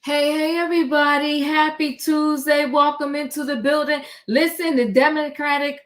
Hey, everybody. Happy Tuesday. Welcome into the building. Listen, the Democratic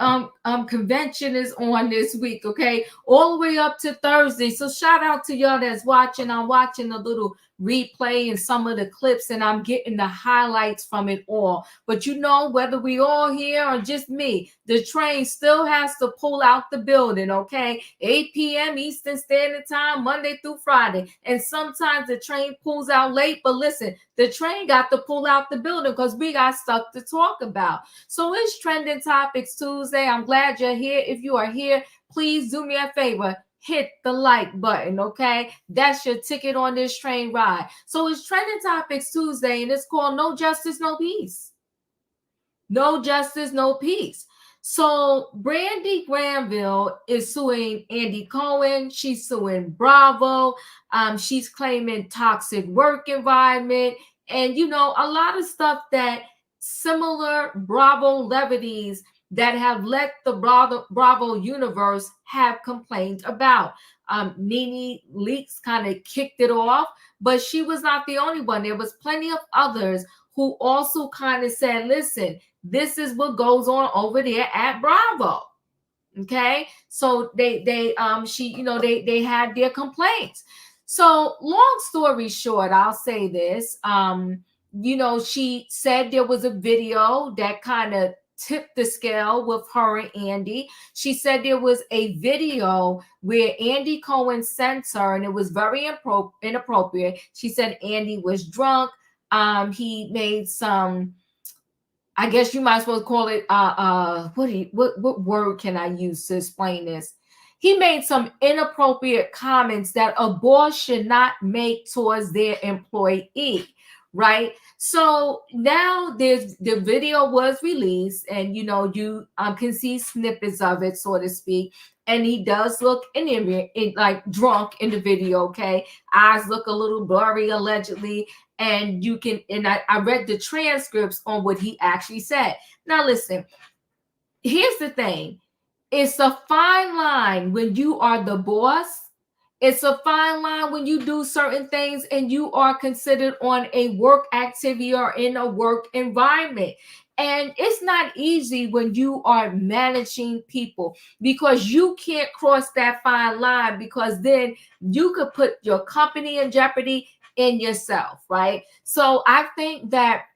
convention is on this week, okay? All the way up to Thursday. So shout out to y'all that's watching. I'm watching a little replay and some of the clips, and I'm getting the highlights from it all. But you know, whether we all here or just me, the train still has to pull out the building, okay? 8 p.m. Eastern Standard Time, Monday through Friday. And sometimes the train pulls out late, but listen, the train got to pull out the building because we got stuff to talk about. So it's Trending Topics Tuesday. I'm glad you're here. If you are here, please do me a favor. Hit the like button, okay? That's your ticket on this train ride. So it's Trending Topics Tuesday, and it's called No Justice, No Peace. No justice, no peace. So Brandi Glanville is suing Andy Cohen. She's suing Bravo. She's claiming toxic work environment. And, you know, a lot of stuff that similar Bravo levities that have let the Bravo universe have complained about. Nene Leakes kind of kicked it off, but she was not the only one. There was plenty of others who also kind of said, listen, this is what goes on over there at Bravo. Okay, so they had their complaints. So long story short, I'll say this. She said there was a video that kind of tipped the scale with her and Andy. She said there was a video where Andy Cohen sent her, and it was very inappropriate. She said Andy was drunk. He made some, I guess you might as well call it what word can I use to explain this? He made some inappropriate comments that a boss should not make towards their employee, right? So now the video was released, and you can see snippets of it, so to speak. And he does look like drunk in the video, okay? Eyes look a little blurry, allegedly. And I read the transcripts on what he actually said. Now, listen, here's the thing. It's a fine line when you are the boss. It's a fine line when you do certain things and you are considered on a work activity or in a work environment. And it's not easy when you are managing people, because you can't cross that fine line, because then you could put your company in jeopardy in yourself, right? So I think that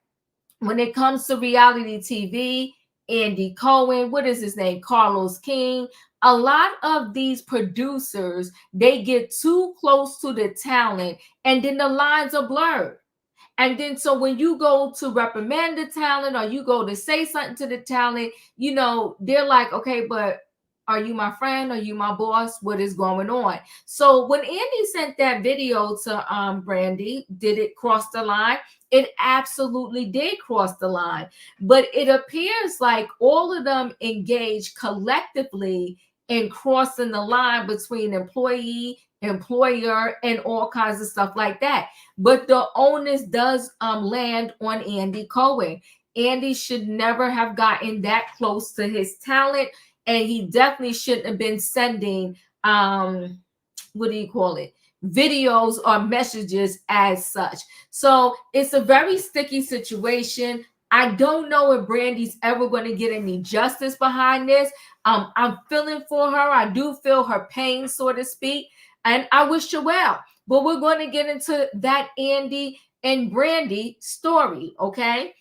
when it comes to reality TV, Andy Cohen, what is his name? Carlos King, a lot of these producers, they get too close to the talent, and then the lines are blurred. And then so when you go to reprimand the talent, or you go to say something to the talent, they're like, okay, but are you my friend? Are you my boss? What is going on? So when Andy sent that video to Brandi, did it cross the line? It absolutely did cross the line. But it appears like all of them engaged collectively in crossing the line between employee, employer, and all kinds of stuff like that. But the onus does land on Andy Cohen. Andy should never have gotten that close to his talent. And he definitely shouldn't have been sending, videos or messages as such. So it's a very sticky situation. I don't know if Brandi's ever going to get any justice behind this. I'm feeling for her. I do feel her pain, so to speak. And I wish her well. But we're going to get into that Andy and Brandi story, okay?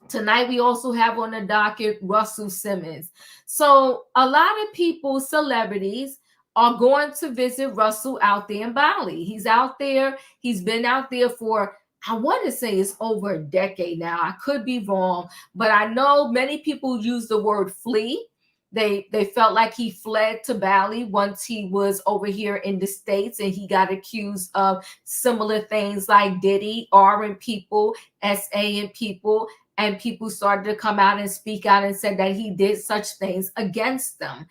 Tonight, we also have on the docket Russell Simmons. So a lot of people, celebrities, are going to visit Russell out there in Bali. He's out there. He's been out there for, I want to say it's over a decade now. I could be wrong, but I know many people use the word flee. They felt like he fled to Bali once he was over here in the States, and he got accused of similar things like Diddy, R and people, SA and people. And people started to come out and speak out and said that he did such things against them.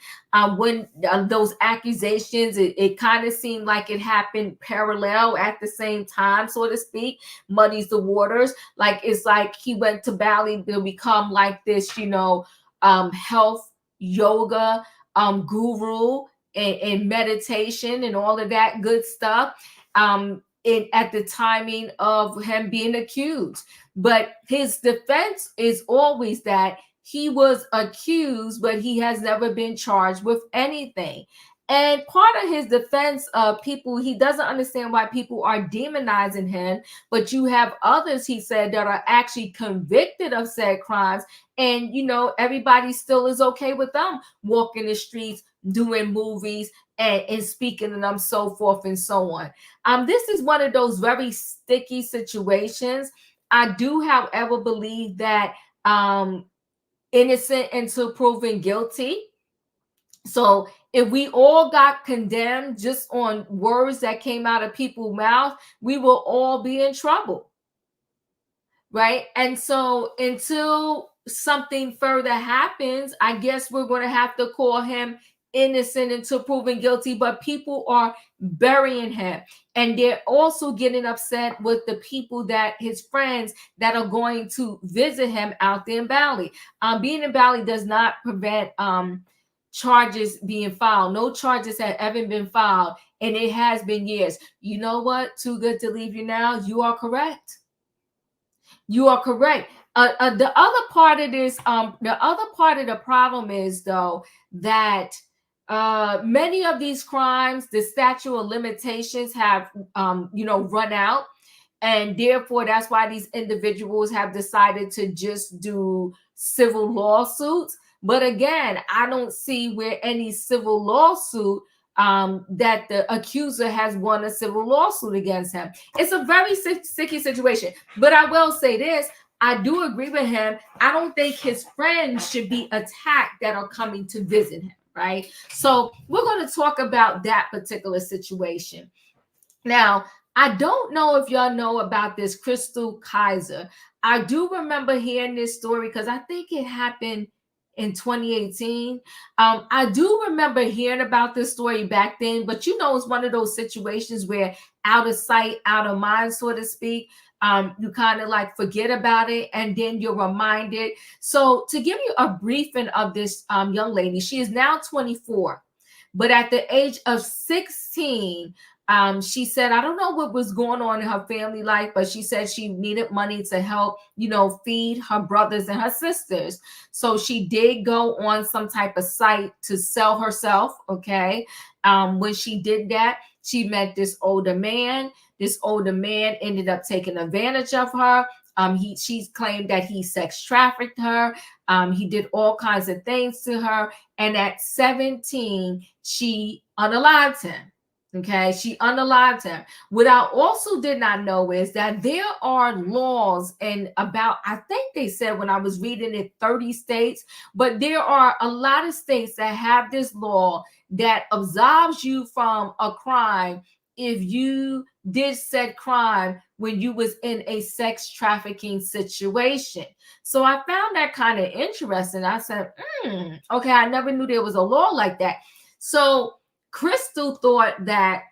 When those accusations, it kind of seemed like it happened parallel at the same time, so to speak, muddies the waters. Like it's like he went to Bali to become like this, health yoga guru and meditation and all of that good stuff. At the timing of him being accused. But his defense is always that he was accused, but he has never been charged with anything. And part of his defense of people, he doesn't understand why people are demonizing him, but you have others, he said, that are actually convicted of said crimes. And, everybody still is okay with them walking the streets, doing movies, and speaking to them, so forth and so on. This is one of those very sticky situations. I do, however, believe that innocent until proven guilty. So if we all got condemned just on words that came out of people's mouth, we will all be in trouble. Right? And so until something further happens, I guess we're going to have to call him innocent until proven guilty, but people are burying him, and they're also getting upset with the people, that his friends that are going to visit him out there in Bali. Being in Bali does not prevent charges being filed. No charges have ever been filed, and it has been years. You know what? Too good to leave you now. You are correct. You are correct. The other part of this, the other part of the problem is, though, that many of these crimes, the statute of limitations have, run out. And therefore, that's why these individuals have decided to just do civil lawsuits. But again, I don't see where any civil lawsuit that the accuser has won a civil lawsuit against him. It's a very sticky situation. But I will say this. I do agree with him. I don't think his friends should be attacked that are coming to visit him, right? So we're going to talk about that particular situation. Now, I don't know if y'all know about this Chrystul Kizer. I do remember hearing this story because I think it happened in 2018. I do remember hearing about this story back then, but it's one of those situations where out of sight, out of mind, so to speak. You kind of like forget about it, and then you're reminded. So to give you a briefing of this young lady, she is now 24, but at the age of 16, she said, I don't know what was going on in her family life, but she said she needed money to help, feed her brothers and her sisters. So she did go on some type of site to sell herself. Okay. When she did that, she met this older man. This older man ended up taking advantage of her. She claimed that he sex trafficked her. He did all kinds of things to her. And at 17, she unalived him. Okay, she unalived him. What I also did not know is that there are laws in about, I think they said when I was reading it, 30 states, but there are a lot of states that have this law that absolves you from a crime if you did said crime when you was in a sex trafficking situation. So I found that kind of interesting. I said, okay, I never knew there was a law like that. So Chrystul thought that,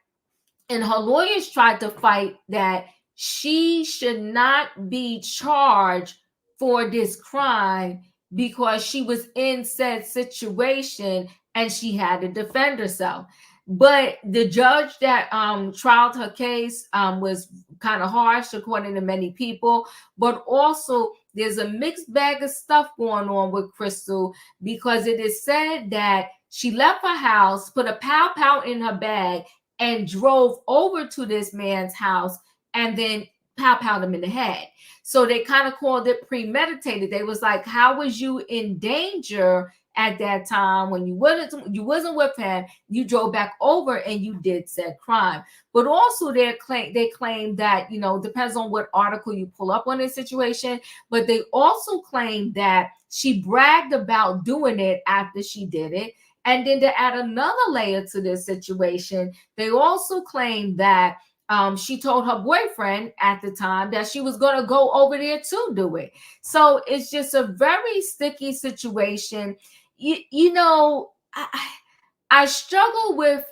and her lawyers tried to fight that she should not be charged for this crime because she was in said situation and she had to defend herself. But the judge that trialed her case was kind of harsh, according to many people. But also, there's a mixed bag of stuff going on with Chrystul, because it is said that she left her house, put a pow in her bag, and drove over to this man's house and then pow him in the head. So they kind of called it premeditated. They was like, how was you in danger at that time when you wasn't with him, you drove back over and you did said crime. But also they claim that, depends on what article you pull up on this situation, but they also claim that she bragged about doing it after she did it. And then to add another layer to this situation, they also claim that she told her boyfriend at the time that she was going to go over there to do it. So it's just a very sticky situation. I struggle with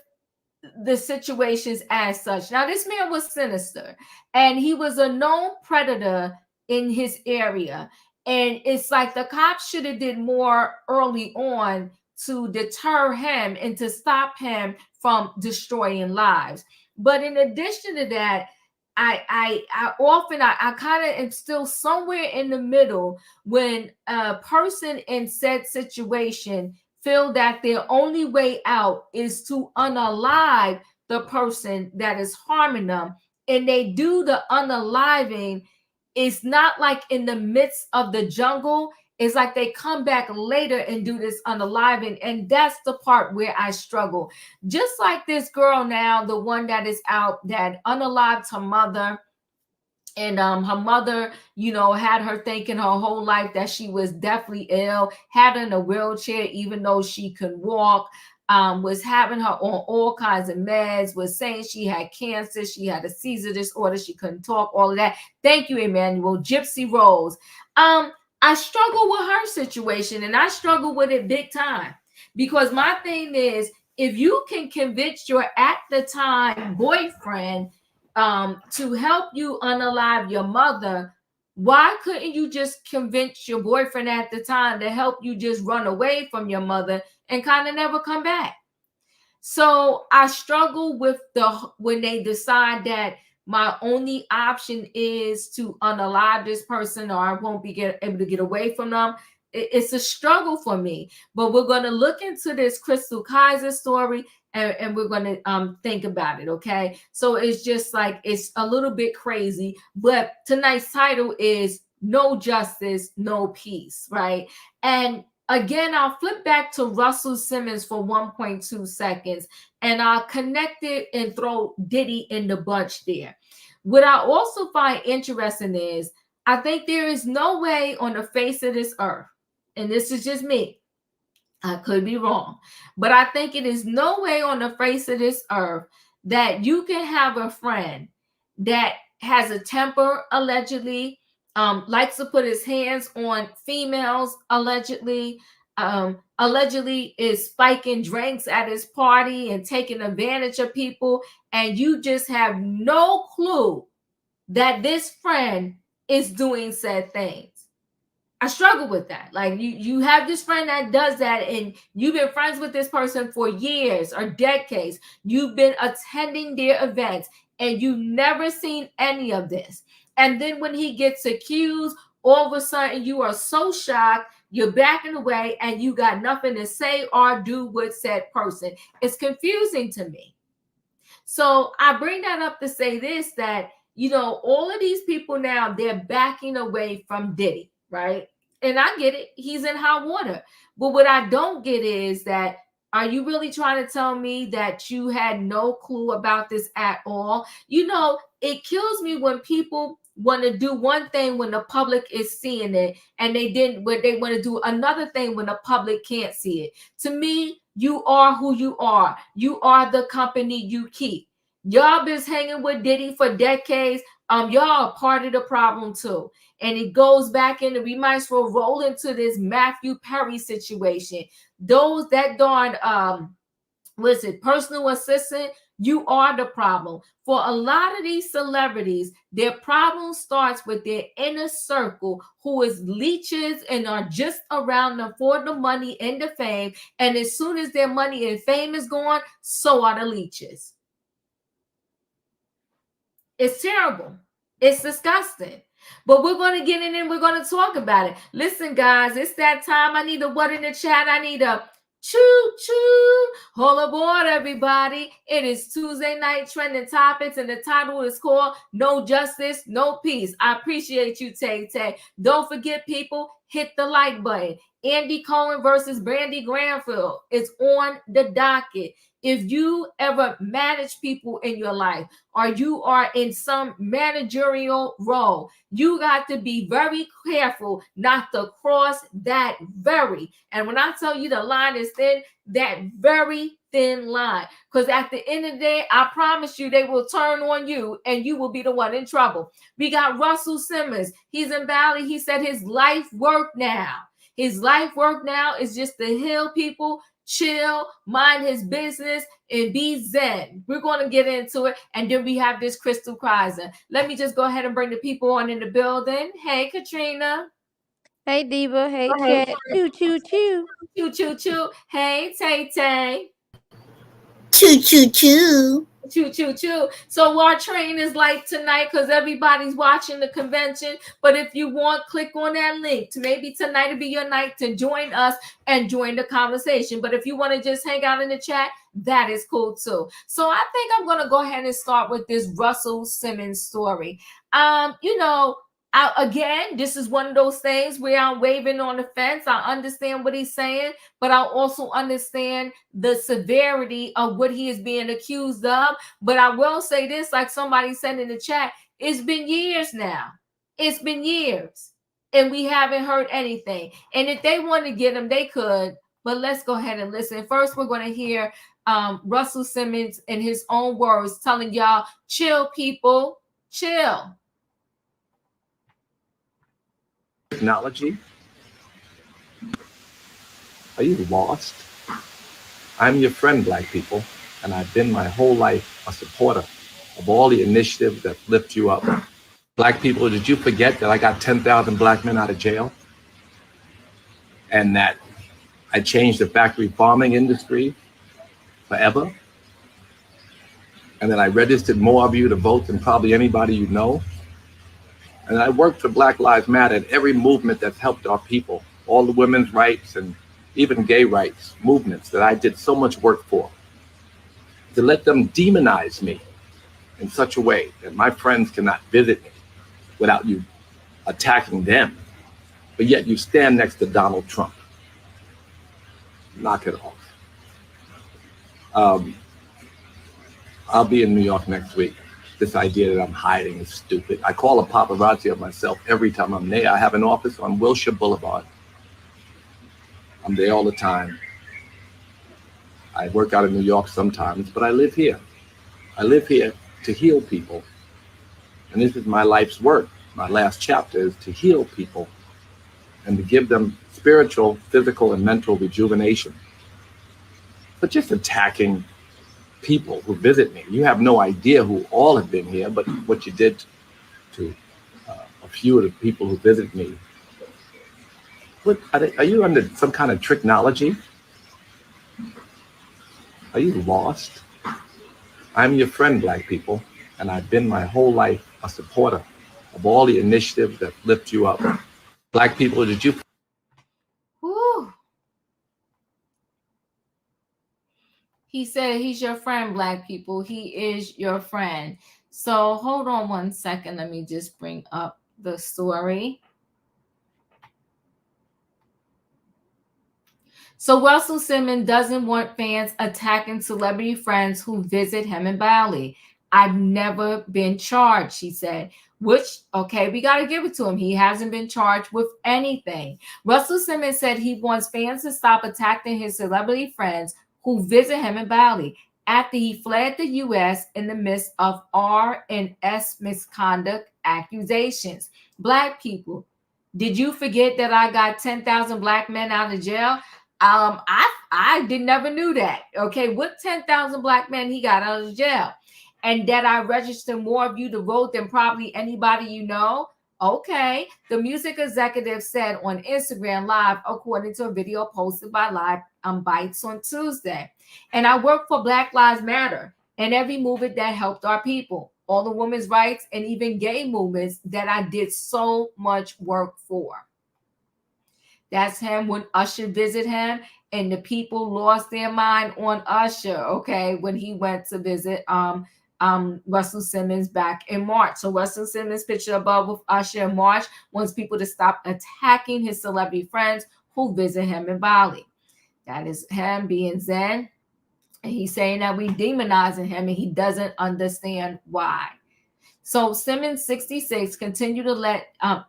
the situations as such. Now, this man was sinister, and he was a known predator in his area. And it's like the cops should have did more early on to deter him and to stop him from destroying lives. But in addition to that, I kind of am still somewhere in the middle when a person in said situation feel that their only way out is to unalive the person that is harming them, and they do the unaliving. It's not like in the midst of the jungle. It's like they come back later and do this unaliving, and that's the part where I struggle. Just like this girl now, the one that is out that unalived her mother, and her mother, had her thinking her whole life that she was definitely ill, had her in a wheelchair even though she could walk, was having her on all kinds of meds, was saying she had cancer, she had a seizure disorder, she couldn't talk, all of that. Thank you, Emmanuel. Gypsy Rose. I struggle with her situation, and I struggle with it big time, because my thing is, if you can convince your at the time boyfriend to help you unalive your mother, why couldn't you just convince your boyfriend at the time to help you just run away from your mother and kind of never come back? So I struggle with when they decide that my only option is to unalive this person, or I won't be able to get away from them. It's a struggle for me. But we're going to look into this Chrystul Kizer story, and we're going to think about it, okay? So it's just like, it's a little bit crazy, but tonight's title is No Justice, No Peace, right? And again, I'll flip back to Russell Simmons for 1.2 seconds, and I'll connect it and throw Diddy in the bunch there. What I also find interesting is, I think there is no way on the face of this earth, and this is just me, I could be wrong, but I think it is no way on the face of this earth that you can have a friend that has a temper, allegedly, likes to put his hands on females, allegedly, allegedly is spiking drinks at his party and taking advantage of people, and you just have no clue that this friend is doing said things. I struggle with that. Like, you have this friend that does that, and you've been friends with this person for years or decades. You've been attending their events, and you've never seen any of this. And then when he gets accused, all of a sudden you are so shocked, you're backing away, and you got nothing to say or do with said person. It's confusing to me. So I bring that up to say this, that, all of these people now, they're backing away from Diddy, right? And I get it. He's in hot water. But what I don't get is that, are you really trying to tell me that you had no clue about this at all? It kills me when people want to do one thing when the public is seeing it, and they want to do another thing when the public can't see it. To me, you are who you are. You are the company you keep. Y'all been hanging with Diddy for decades. Y'all are part of the problem too. And it goes back into, we might as well roll into this Matthew Perry situation. That darn personal assistant, you are the problem. For a lot of these celebrities, their problem starts with their inner circle, who is leeches and are just around them for the money and the fame. And as soon as their money and fame is gone, so are the leeches. It's terrible. It's disgusting. But we're going to get in and we're going to talk about it. Listen, guys, it's that time. I need a what in the chat. I need a choo-choo. Hold aboard, everybody. It is Tuesday night trending topics, and the title is called No Justice, No Peace. I appreciate you, Tay Tay. Don't forget, people, hit the like button. Andy Cohen versus Brandi Glanville is on the docket. If you ever manage people in your life or you are in some managerial role, you got to be very careful not to cross that very, and when I tell you the line is thin, that very thin line, because at the end of the day, I promise you they will turn on you and you will be the one in trouble. We got Russell Simmons. He's in Bali. He said his life work now. His life work now is just to heal people, chill, mind his business, and be zen. We're going to get into it. And then we have this Chrystul Kizer. Let me just go ahead and bring the people on in the building. Hey, Katrina. Hey, Diva. Hey, Chat. Choo, choo, choo. Choo, choo, choo. Hey, Tay Tay. Choo, choo, choo. Choo, choo, choo. So our train is light tonight because everybody's watching the convention. But if you want, click on that link to maybe tonight will be your night to join us and join the conversation. But if you want to just hang out in the chat, that is cool too. So I think I'm going to go ahead and start with this Russell Simmons story. Again, this is one of those things where I'm waving on the fence. I understand what he's saying, but I also understand the severity of what he is being accused of. But I will say this, like somebody said in the chat, it's been years now. It's been years, and we haven't heard anything. And if they want to get him, they could. But let's go ahead and listen. First, we're going to hear Russell Simmons in his own words telling y'all, chill, people, chill. Technology? Are you lost? I'm your friend, Black people, and I've been my whole life a supporter of all the initiatives that lift you up. Black people, did you forget that I got 10,000 Black men out of jail? And that I changed the factory farming industry forever? And that I registered more of you to vote than probably anybody you know? And I worked for Black Lives Matter and every movement that's helped our people, all the women's rights and even gay rights movements that I did so much work for. To let them demonize me in such a way that my friends cannot visit me without you attacking them, but yet you stand next to Donald Trump. Knock it off. I'll be in New York next week. This idea that I'm hiding is stupid. I call a paparazzi of myself every time I'm there. I have an office on Wilshire Boulevard. I'm there all the time. I work out in New York sometimes, but I live here. I live here to heal people. And this is my life's work. My last chapter is to heal people and to give them spiritual, physical, and mental rejuvenation. But just attacking people who visit me. You have no idea who all have been here, but what you did to a few of the people who visit me. What, are you under some kind of technology? Are you lost? I'm your friend, Black people, and I've been my whole life a supporter of all the initiatives that lift you up. Black people, did you? Whew. He said he's your friend, Black people. He is your friend. So hold on one second. Let me just bring up the story. So Russell Simmons doesn't want fans attacking celebrity friends who visit him in Bali. I've never been charged, she said. Which, okay, we got to give it to him. He hasn't been charged with anything. Russell Simmons said he wants fans to stop attacking his celebrity friends who visit him in Bali after he fled the U.S. in the midst of R&S misconduct accusations. Black people, did you forget that I got 10,000 Black men out of jail? I never knew that. Okay, what 10,000 Black men he got out of jail? And that I register more of you to vote than probably anybody you know. Okay, the music executive said on Instagram Live, according to a video posted by Live Bites on Tuesday. And I work for Black Lives Matter and every movement that helped our people, all the women's rights and even gay movements that I did so much work for. That's him when Usher visited him and the people lost their mind on Usher, okay, when he went to visit Russell Simmons back in March. So Russell Simmons picture above with Usher in March wants people to stop attacking his celebrity friends who visit him in Bali. That is him being Zen. And he's saying that we demonizing him and he doesn't understand why. So Simmons 66 continue to let them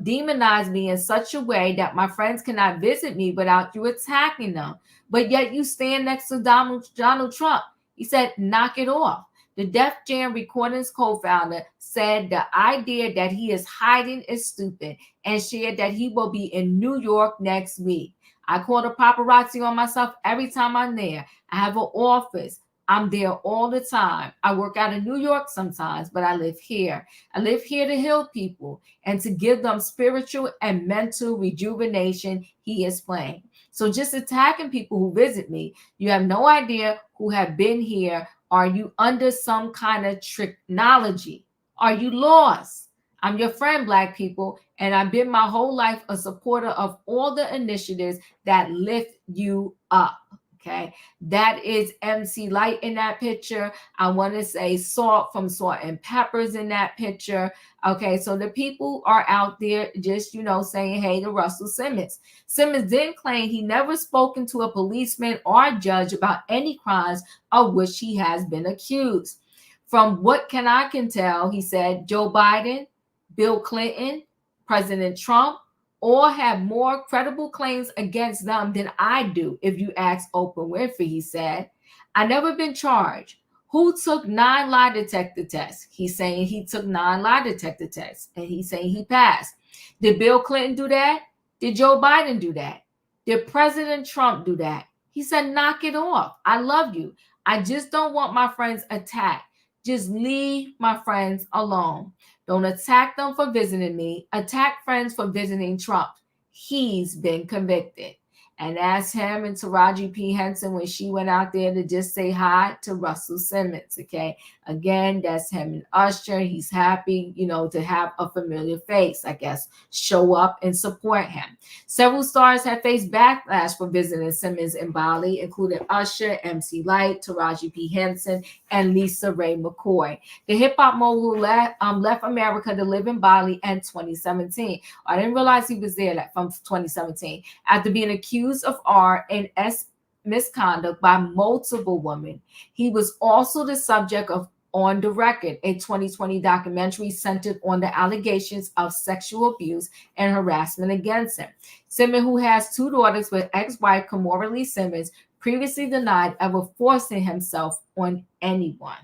demonize me in such a way that my friends cannot visit me without you attacking them. But yet you stand next to Donald Trump. He said, knock it off. The Def Jam Recordings co-founder said the idea that he is hiding is stupid and shared that he will be in New York next week. I call the paparazzi on myself every time I'm there. I have an office. I'm there all the time. I work out in New York sometimes, but I live here. I live here to heal people and to give them spiritual and mental rejuvenation, he explained. So just attacking people who visit me, you have no idea who have been here. Are you under some kind of technology? Are you lost? I'm your friend, Black people, and I've been my whole life a supporter of all the initiatives that lift you up. Okay, that is MC Light in that picture. I want to say Salt from Salt and Peppers in that picture. Okay, so the people are out there just, saying hey to Russell Simmons. Simmons then claimed he never spoken to a policeman or judge about any crimes of which he has been accused. From what I can tell, he said, Joe Biden, Bill Clinton, President Trump, all have more credible claims against them than I do, if you ask Oprah Winfrey, he said. I never been charged. Who took 9 lie detector tests? He's saying he took 9 lie detector tests, and he's saying he passed. Did Bill Clinton do that? Did Joe Biden do that? Did President Trump do that? He said, knock it off. I love you. I just don't want my friends attacked. Just leave my friends alone. Don't attack them for visiting me. Attack friends for visiting Trump. He's been convicted. And that's him and Taraji P. Henson when she went out there to just say hi to Russell Simmons. Okay. Again, that's him and Usher. He's happy, to have a familiar face, I guess, show up and support him. Several stars have faced backlash for visiting Simmons in Bali, including Usher, MC Light, Taraji P. Henson, and Lisa Ray McCoy. The hip-hop mogul left America to live in Bali in 2017. I didn't realize he was there from 2017. After being accused of R and S misconduct by multiple women, he was also the subject of On the Record, a 2020 documentary centered on the allegations of sexual abuse and harassment against him. Simmons, who has 2 daughters with ex-wife Kimora Lee Simmons, previously denied ever forcing himself on anyone.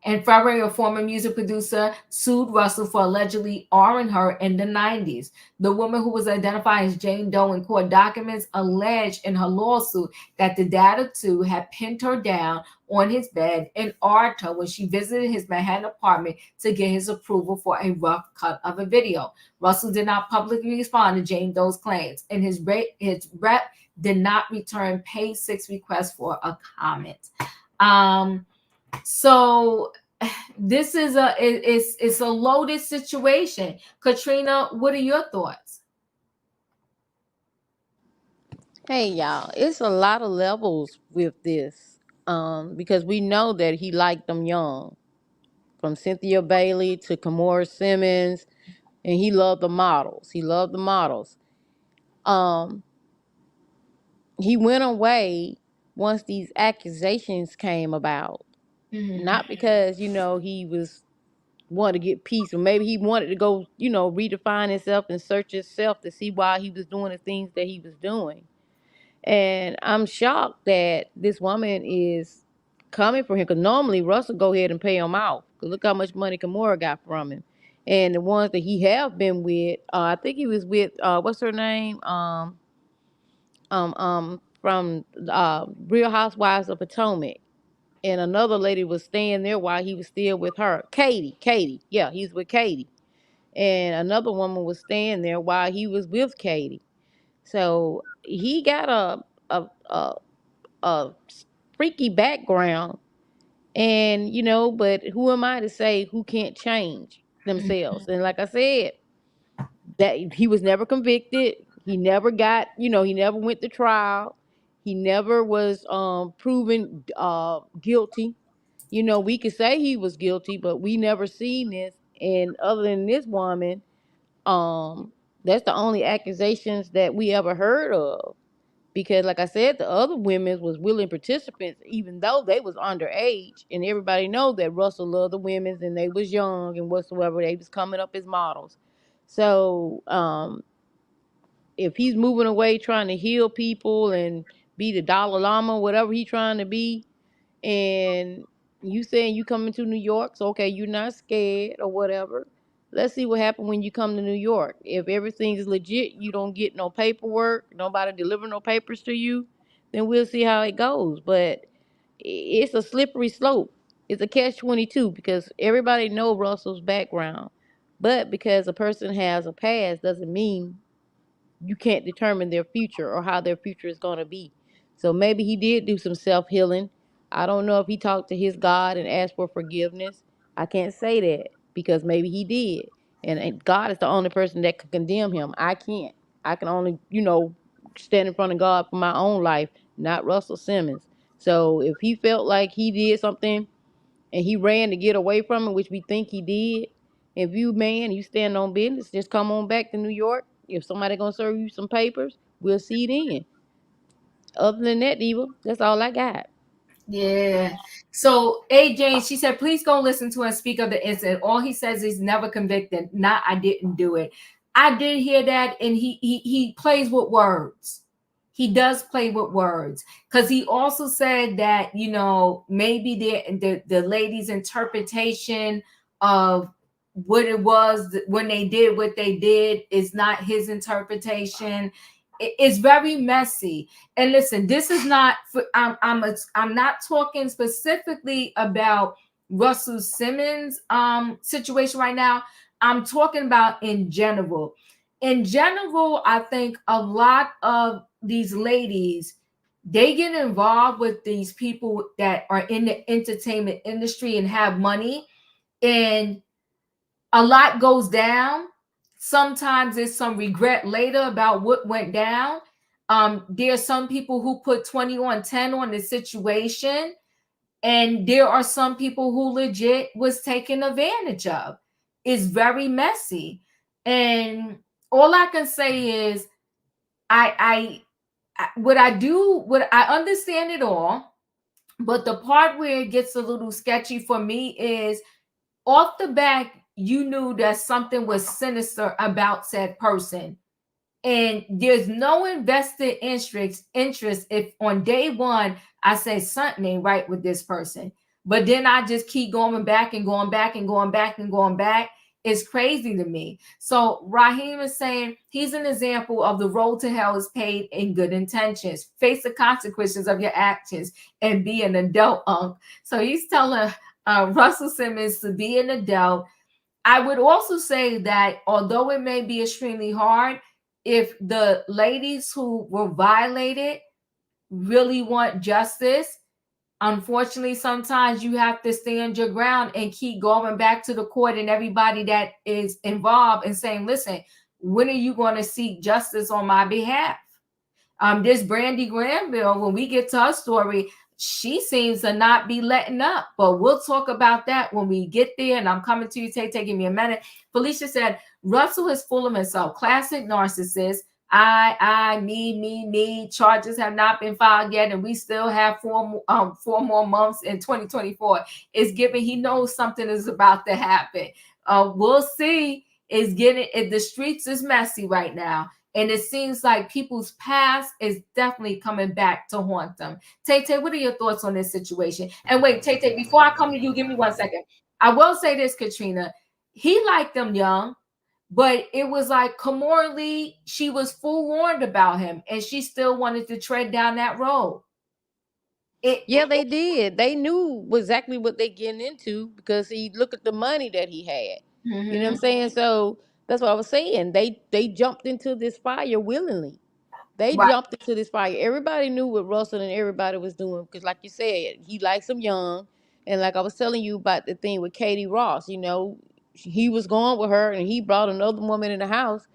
In February, a former music producer sued Russell for allegedly R-ing her in the 90s. The woman, who was identified as Jane Doe in court documents, alleged in her lawsuit that the data two had pinned her down on his bed and R-ed her when she visited his Manhattan apartment to get his approval for a rough cut of a video. Russell did not publicly respond to Jane Doe's claims, and his rep did not return page 6 requests for a comment. So this is it's a loaded situation. Katrina, what are your thoughts? Hey y'all, it's a lot of levels with this. Because we know that he liked them young. From Cynthia Bailey to Kimora Simmons, and he loved the models. He went away once these accusations came about. Mm-hmm. Not because, he was wanted to get peace, or maybe he wanted to go, redefine himself and search himself to see why he was doing the things that he was doing. And I'm shocked that this woman is coming for him, because normally Russell go ahead and pay him out. Because look how much money Kimora got from him. And the ones that he have been with, I think he was with, what's her name? From Real Housewives of Potomac. And another lady was staying there while he was still with her. Katie. Yeah, he's with Katie. And another woman was staying there while he was with Katie. So he got a freaky background. And, but who am I to say who can't change themselves? And like I said, that he was never convicted. He never got, he never went to trial. He never was proven guilty. You know, we could say he was guilty, but we never seen this. And other than this woman, that's the only accusations that we ever heard of. Because like I said, the other women was willing participants, even though they was underage. And everybody know that Russell loved the women and they was young and whatsoever. They was coming up as models. So if he's moving away trying to heal people and be the Dalai Lama, whatever he's trying to be, and you saying you coming to New York, so okay, you're not scared or whatever. Let's see what happens when you come to New York. If everything is legit, you don't get no paperwork, nobody deliver no papers to you, then we'll see how it goes. But it's a slippery slope. It's a catch-22 because everybody know Russell's background. But because a person has a past doesn't mean you can't determine their future or how their future is going to be. So maybe he did do some self-healing. I don't know if he talked to his God and asked for forgiveness. I can't say that because maybe he did. And God is the only person that can condemn him. I can't. I can only, stand in front of God for my own life, not Russell Simmons. So if he felt like he did something and he ran to get away from it, which we think he did. If you man, you stand on business, just come on back to New York. If somebody gonna serve you some papers, we'll see then. Other than that, Diva, that's all I got. Yeah. So AJ, she said, please go listen to and speak of the incident. All he says is never convicted. Not I didn't do it. I did hear that, and he plays with words. He does play with words because he also said that maybe the lady's interpretation of what it was when they did what they did is not his interpretation. It's very messy. And listen, this is not for, I'm not talking specifically about Russell Simmons situation right now. I'm talking about in general. In general, I think a lot of these ladies, they get involved with these people that are in the entertainment industry and have money, and a lot goes down. Sometimes there's some regret later about what went down. There's some people who put 20 on 10 on the situation, and there are some people who legit was taken advantage of. It's very messy. And all I can say is what I understand it all, but the part where it gets a little sketchy for me is off the back, you knew that something was sinister about said person. And there's no invested interest if on day one I say something ain't right with this person. But then I just keep going back and going back and going back and going back. It's crazy to me. So Raheem is saying he's an example of the road to hell is paid in good intentions. Face the consequences of your actions and be an adult. So he's telling Russell Simmons to be an adult. I would also say that although it may be extremely hard, if the ladies who were violated really want justice, unfortunately, sometimes you have to stand your ground and keep going back to the court and everybody that is involved and saying, listen, when are you going to seek justice on my behalf? This Brandi Glanville, when we get to her story, she seems to not be letting up, but we'll talk about that when we get there. And I'm coming to you, taking me a minute. Felicia said, Russell is full of himself, classic narcissist. Me. Charges have not been filed yet, and we still have four more months in 2024. It's given he knows something is about to happen. We'll see. The streets is messy right now. And it seems like people's past is definitely coming back to haunt them. Tay, what are your thoughts on this situation? And wait, Tay, before I come to you, give me 1 second. I will say this, Katrina. He liked them young, but it was like Kimora Lee, she was forewarned about him, and she still wanted to tread down that road. Yeah, they did. They knew exactly what they getting into because he look at the money that he had. Mm-hmm. You know what I'm saying? So that's what I was saying. They jumped into this fire willingly. They Right. jumped into this fire. Everybody knew what Russell and everybody was doing because, like you said, he likes them young. And like I was telling you about the thing with Katie Ross, he was going with her and he brought another woman in the house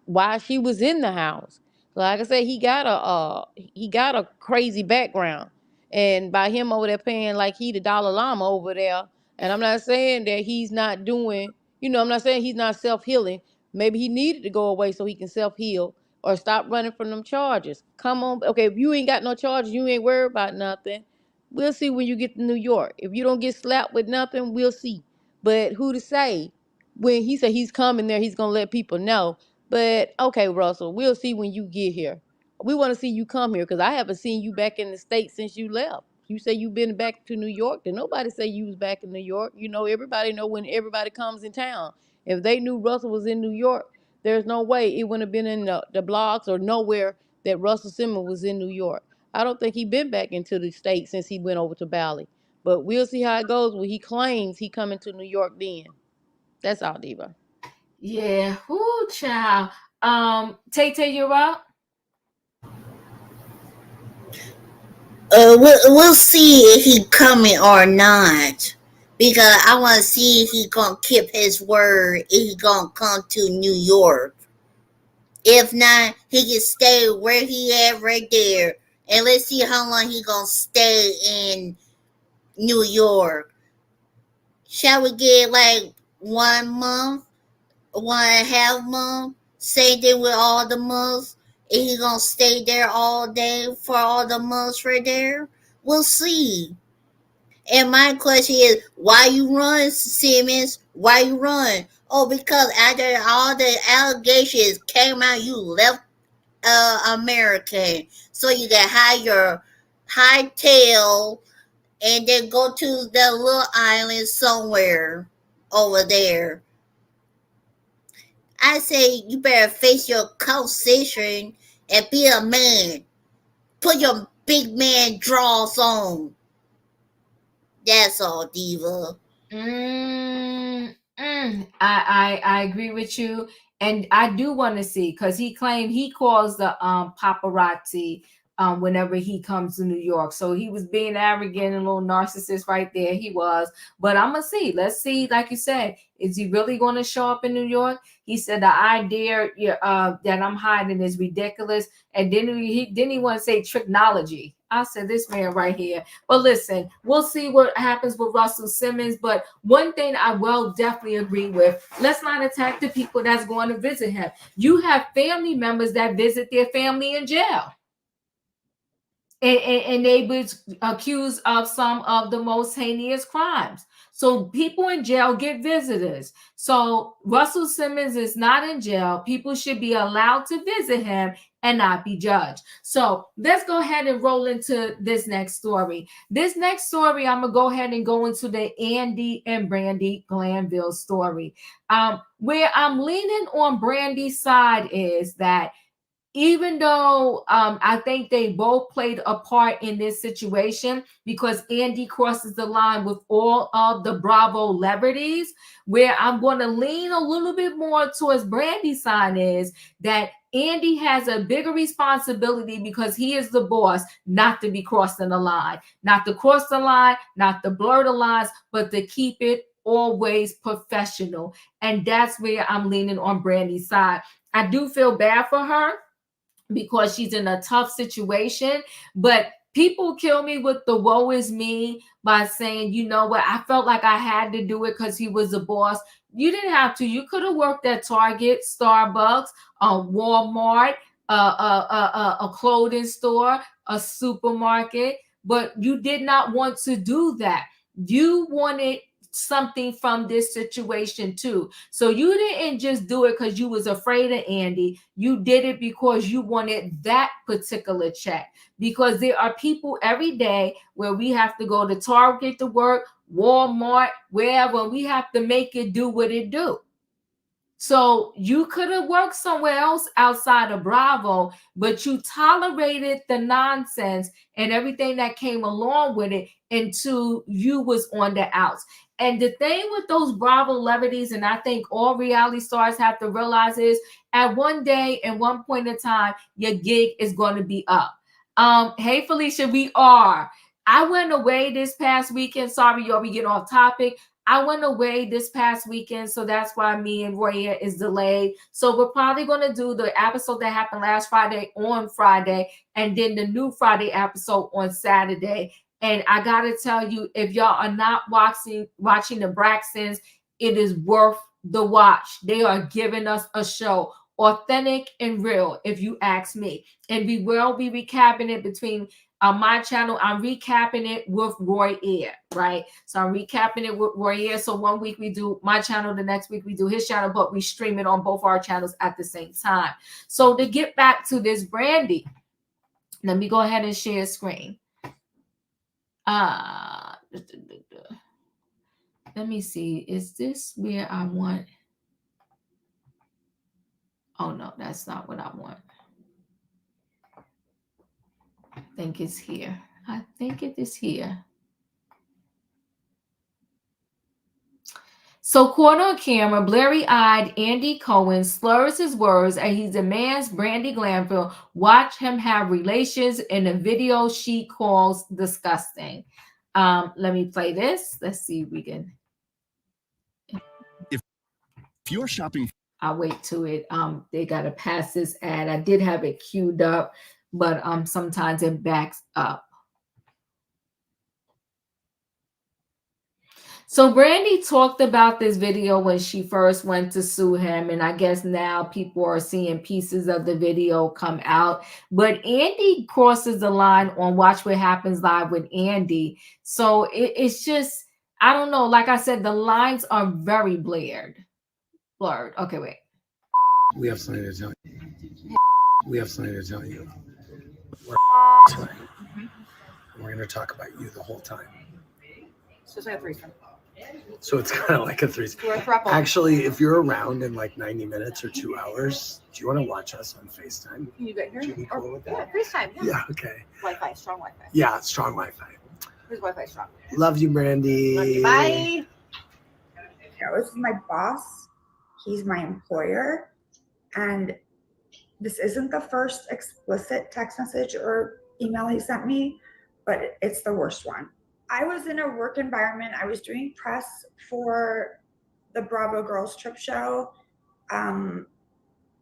while she was in the house. Like I said, he got a crazy background, and by him over there paying like he the Dalai Lama over there, and I'm not saying that he's not doing, I'm not saying he's not self healing. Maybe he needed to go away so he can self heal or stop running from them charges. Come on, okay, if you ain't got no charges, you ain't worried about nothing. We'll see when you get to New York. If you don't get slapped with nothing, we'll see. But who to say? When he said he's coming there, he's gonna let people know. But okay, Russell, we'll see when you get here. We want to see you come here because I haven't seen you back in the States since you left. You say you've been back to New York. Then nobody say you was back in New York. Everybody know when everybody comes in town. If they knew Russell was in New York, there's no way it wouldn't have been in the blogs or nowhere that Russell Simmons was in New York. I don't think he been back into the States since he went over to Bali. But we'll see how it goes when he claims he coming to New York then. That's all, Diva. Yeah. Ooh, child. Tay, you're up. We'll see if he coming or not. Because I want to see if he gonna keep his word. If he gonna come to New York. If not, he can stay where he at right there. And let's see how long he gonna stay in New York. Shall we get like 1 month, 1.5 months? Same thing with all the months. Is he gonna stay there all day for all the months right there? We'll see. And my question is, why you run, Simmons? Why you run? Oh, because after all the allegations came out, you left American, so you can hide your high tail and then go to the little island somewhere over there. I say you better face your conversation and be a man. Put your big man draws on. That's all, Diva. I agree with you, and I do want to see because he claimed he calls the paparazzi whenever he comes to New York. So he was being arrogant and a little narcissist right there. He was, but I'm gonna see. Let's see. Like you said, is he really going to show up in New York? He said the idea that I'm hiding is ridiculous, and then he want to say technology. I said this man right here. But listen, we'll see what happens with Russell Simmons. But one thing I will definitely agree with, let's not attack the people that's going to visit him. You have family members that visit their family in jail. And they was accused of some of the most heinous crimes. So people in jail get visitors. So Russell Simmons is not in jail. People should be allowed to visit him and not be judged. So let's go ahead and roll into this next story. This next story, I'm gonna go ahead and go into the Andy and Brandi Glanville story. Where I'm leaning on Brandi's side is that even though I think they both played a part in this situation because Andy crosses the line with all of the Bravo celebrities, where I'm going to lean a little bit more towards Brandy's side is that Andy has a bigger responsibility because he is the boss, not to be crossing the line, not to cross the line, not to blur the lines, but to keep it always professional. And that's where I'm leaning on Brandy's side. I do feel bad for her because she's in a tough situation. But people kill me with the woe is me by saying, you know what, I felt like I had to do it because he was the boss. You didn't have to. You could have worked at Target, Starbucks, Walmart, a clothing store, a supermarket, but you did not want to do that. You wanted something from this situation too. So you didn't just do it because you was afraid of Andy. You did it because you wanted that particular check. Because there are people every day where we have to go to Target to work, Walmart, wherever. We have to make it do what it do. So you could have worked somewhere else outside of Bravo, but you tolerated the nonsense and everything that came along with it until you was on the outs. And the thing with those Bravo celebrities, and I think all reality stars have to realize is at one day and one point in time, your gig is going to be up. Hey, Felicia, we are. I went away this past weekend. Sorry, y'all, we get off topic. I went away this past weekend, so that's why me and Roya is delayed. So we're probably going to do the episode that happened last Friday on Friday, and then the new Friday episode on Saturday. And I got to tell you, if y'all are not watching the Braxtons, it is worth the watch. They are giving us a show, authentic and real, if you ask me. And we will be recapping it between on my channel. I'm recapping it with Roy Air, right? So I'm recapping it with Roy Air. So one week we do my channel, the next week we do his channel, but we stream it on both our channels at the same time. So to get back to this Brandi, let me go ahead and share screen. Let me see. Is this where I want? Oh no, that's not what I want. I think it's here. I think it is here. So caught on camera, blurry-eyed Andy Cohen slurs his words as he demands Brandi Glanville watch him have relations in a video she calls disgusting. Let me play this. Let's see if we can. If you're shopping, I'll wait till it. They gotta pass this ad. I did have it queued up, but sometimes it backs up. So Brandi talked about this video when she first went to sue him, and I guess now people are seeing pieces of the video come out. But Andy crosses the line on Watch What Happens Live with Andy. So it's just, I don't know. Like I said, the lines are very blurred. Okay, wait. We have something to tell you. We have something to tell you. We're tonight. And we're going to talk about you the whole time. So it's like a threesome. So it's kind of like a threesome. We're a throuple. Actually, if you're around in like 90 minutes or 2 hours, do you want to watch us on FaceTime? Can you get here? Would you be cool with that? Yeah, FaceTime. Yeah. Yeah, okay. Wi-Fi, strong Wi-Fi. Yeah, strong Wi-Fi. Who's Wi-Fi strong? Love you, Brandi. Love you. Bye. This is my boss. He's my employer. And this isn't the first explicit text message or email he sent me, but it's the worst one. I was in a work environment. I was doing press for the Bravo Girls Trip show. I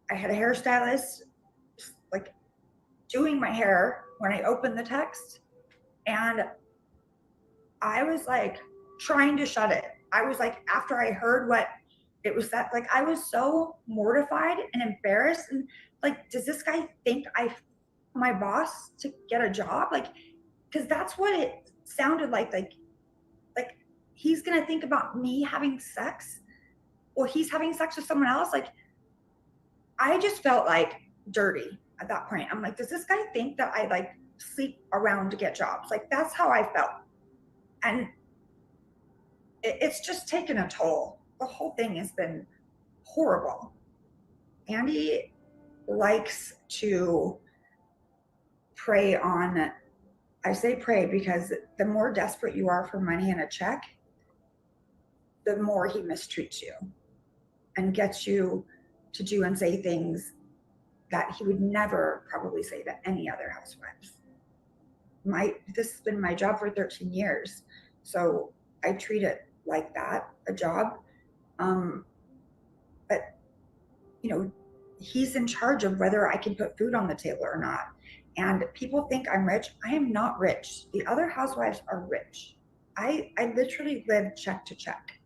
had a hairstylist like doing my hair when I opened the text, and I was like trying to shut it. I was like, after I heard what it was, that like I was so mortified and embarrassed, and like, does this guy think I my boss to get a job? Like, because that's what it sounded like he's gonna think about me having sex, or he's having sex with someone else. Like, I just felt like dirty at that point. I'm like, does this guy think that I like sleep around to get jobs? Like, that's how I felt. And it's just taken a toll. The whole thing has been horrible. Andy likes to prey on, I say prey because the more desperate you are for money and a check, the more he mistreats you and gets you to do and say things that he would never probably say to any other housewives. This has been my job for 13 years. So I treat it like that, a job. But, you know, he's in charge of whether I can put food on the table or not. And people think I'm rich. I am not rich. The other housewives are rich. I literally live check to check.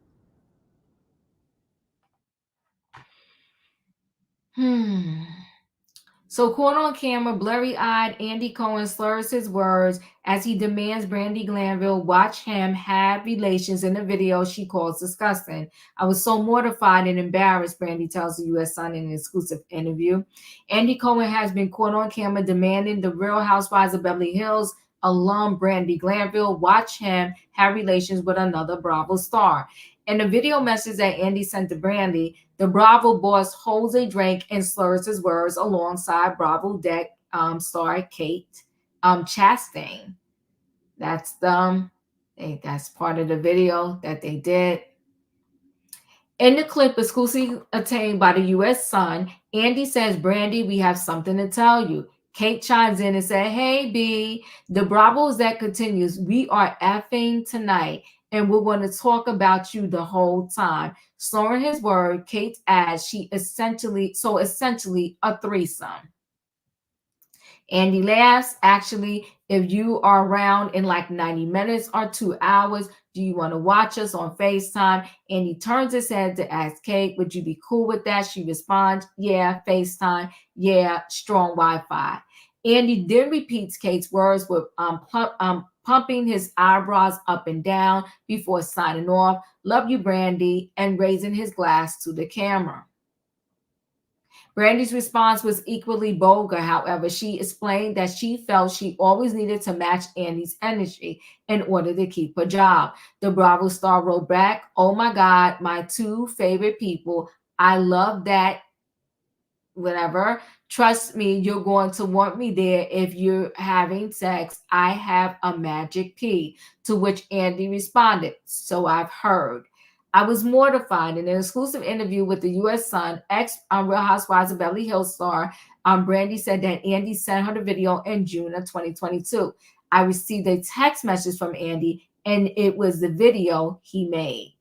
So caught on camera, blurry-eyed Andy Cohen slurs his words as he demands Brandi Glanville watch him have relations in a video she calls disgusting. I was so mortified and embarrassed, Brandi tells the U.S. Sun in an exclusive interview. Andy Cohen has been caught on camera demanding the Real Housewives of Beverly Hills alum Brandi Glanville watch him have relations with another Bravo star. In a video message that Andy sent to Brandi, the Bravo boss holds a drink and slurs his words alongside Bravo deck star Kate Chastain. That's part of the video that they did. In the clip exclusively obtained by the U.S. Sun, Andy says, Brandi, we have something to tell you. Kate chimes in and said, hey, B, the Bravo exec continues, we are effing tonight. and we're going to talk about you the whole time. Slurring his word, Kate adds she essentially a threesome. Andy laughs. Actually, if you are around in like 90 minutes or 2 hours, do you want to watch us on FaceTime? Andy turns his head to ask Kate, would you be cool with that? She responds, yeah, FaceTime. Yeah, strong Wi-Fi. Andy then repeats Kate's words with pumping his eyebrows up and down before signing off. Love you, Brandi, and raising his glass to the camera. Brandi's response was equally vulgar. However, she explained that she felt she always needed to match Andy's energy in order to keep her job. The Bravo star wrote back, oh my God, my two favorite people. I love that. Whatever. Trust me, you're going to want me there if you're having sex. I have a magic key. To which Andy responded, so I've heard. I was mortified. In an exclusive interview with the U.S. Sun, ex-Real Housewives of Beverly Hills star, Brandi said that Andy sent her the video in June of 2022. I received a text message from Andy, and it was the video he made.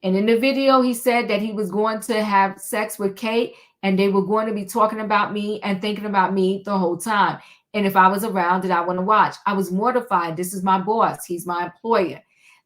And in the video, he said that he was going to have sex with Kate, and they were going to be talking about me and thinking about me the whole time. And if I was around, did I want to watch? I was mortified. This is my boss. He's my employer.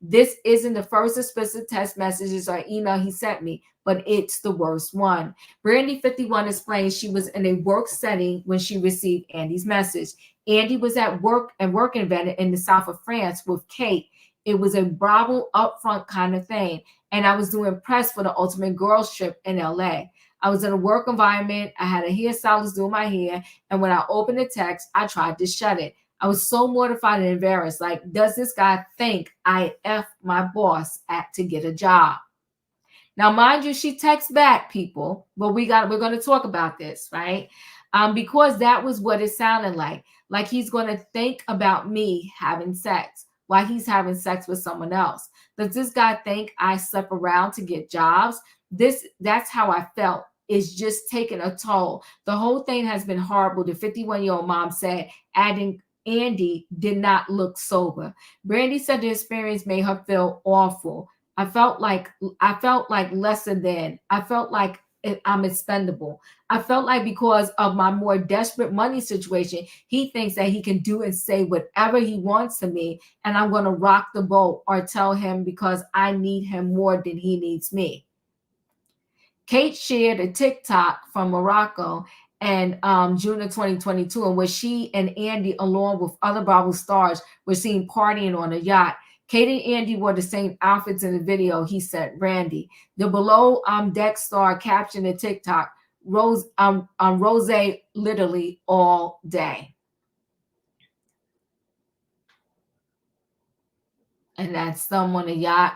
This isn't the first explicit text messages or email he sent me, but it's the worst one. Brandi 51 explains she was in a work setting when she received Andy's message. Andy was at work and work event in the south of France with Kate. It was a Bravo upfront kind of thing. And I was doing press for the Ultimate Girls Trip in LA. I was in a work environment. I had a hairstylist doing my hair. And when I opened the text, I tried to shut it. I was so mortified and embarrassed. Like, does this guy think I F my boss to get a job? Now, mind you, she texts back, people, but we're going to talk about this, right? Because that was what it sounded like. Like he's going to think about me having sex while he's having sex with someone else. Does this guy think I slept around to get jobs? That's how I felt. It's just taking a toll. The whole thing has been horrible. The 51-year-old mom said, adding, Andy did not look sober. Brandi said the experience made her feel awful. I felt like lesser than. I felt like I'm expendable. I felt like because of my more desperate money situation, he thinks that he can do and say whatever he wants to me, and I'm going to rock the boat or tell him because I need him more than he needs me. Kate shared a TikTok from Morocco and June of 2022, in which she and Andy, along with other Bravo stars, were seen partying on a yacht. Kate and Andy wore the same outfits in the video, he said, Brandi. The below deck star captioned the TikTok, Rose literally all day. And that's them on a yacht,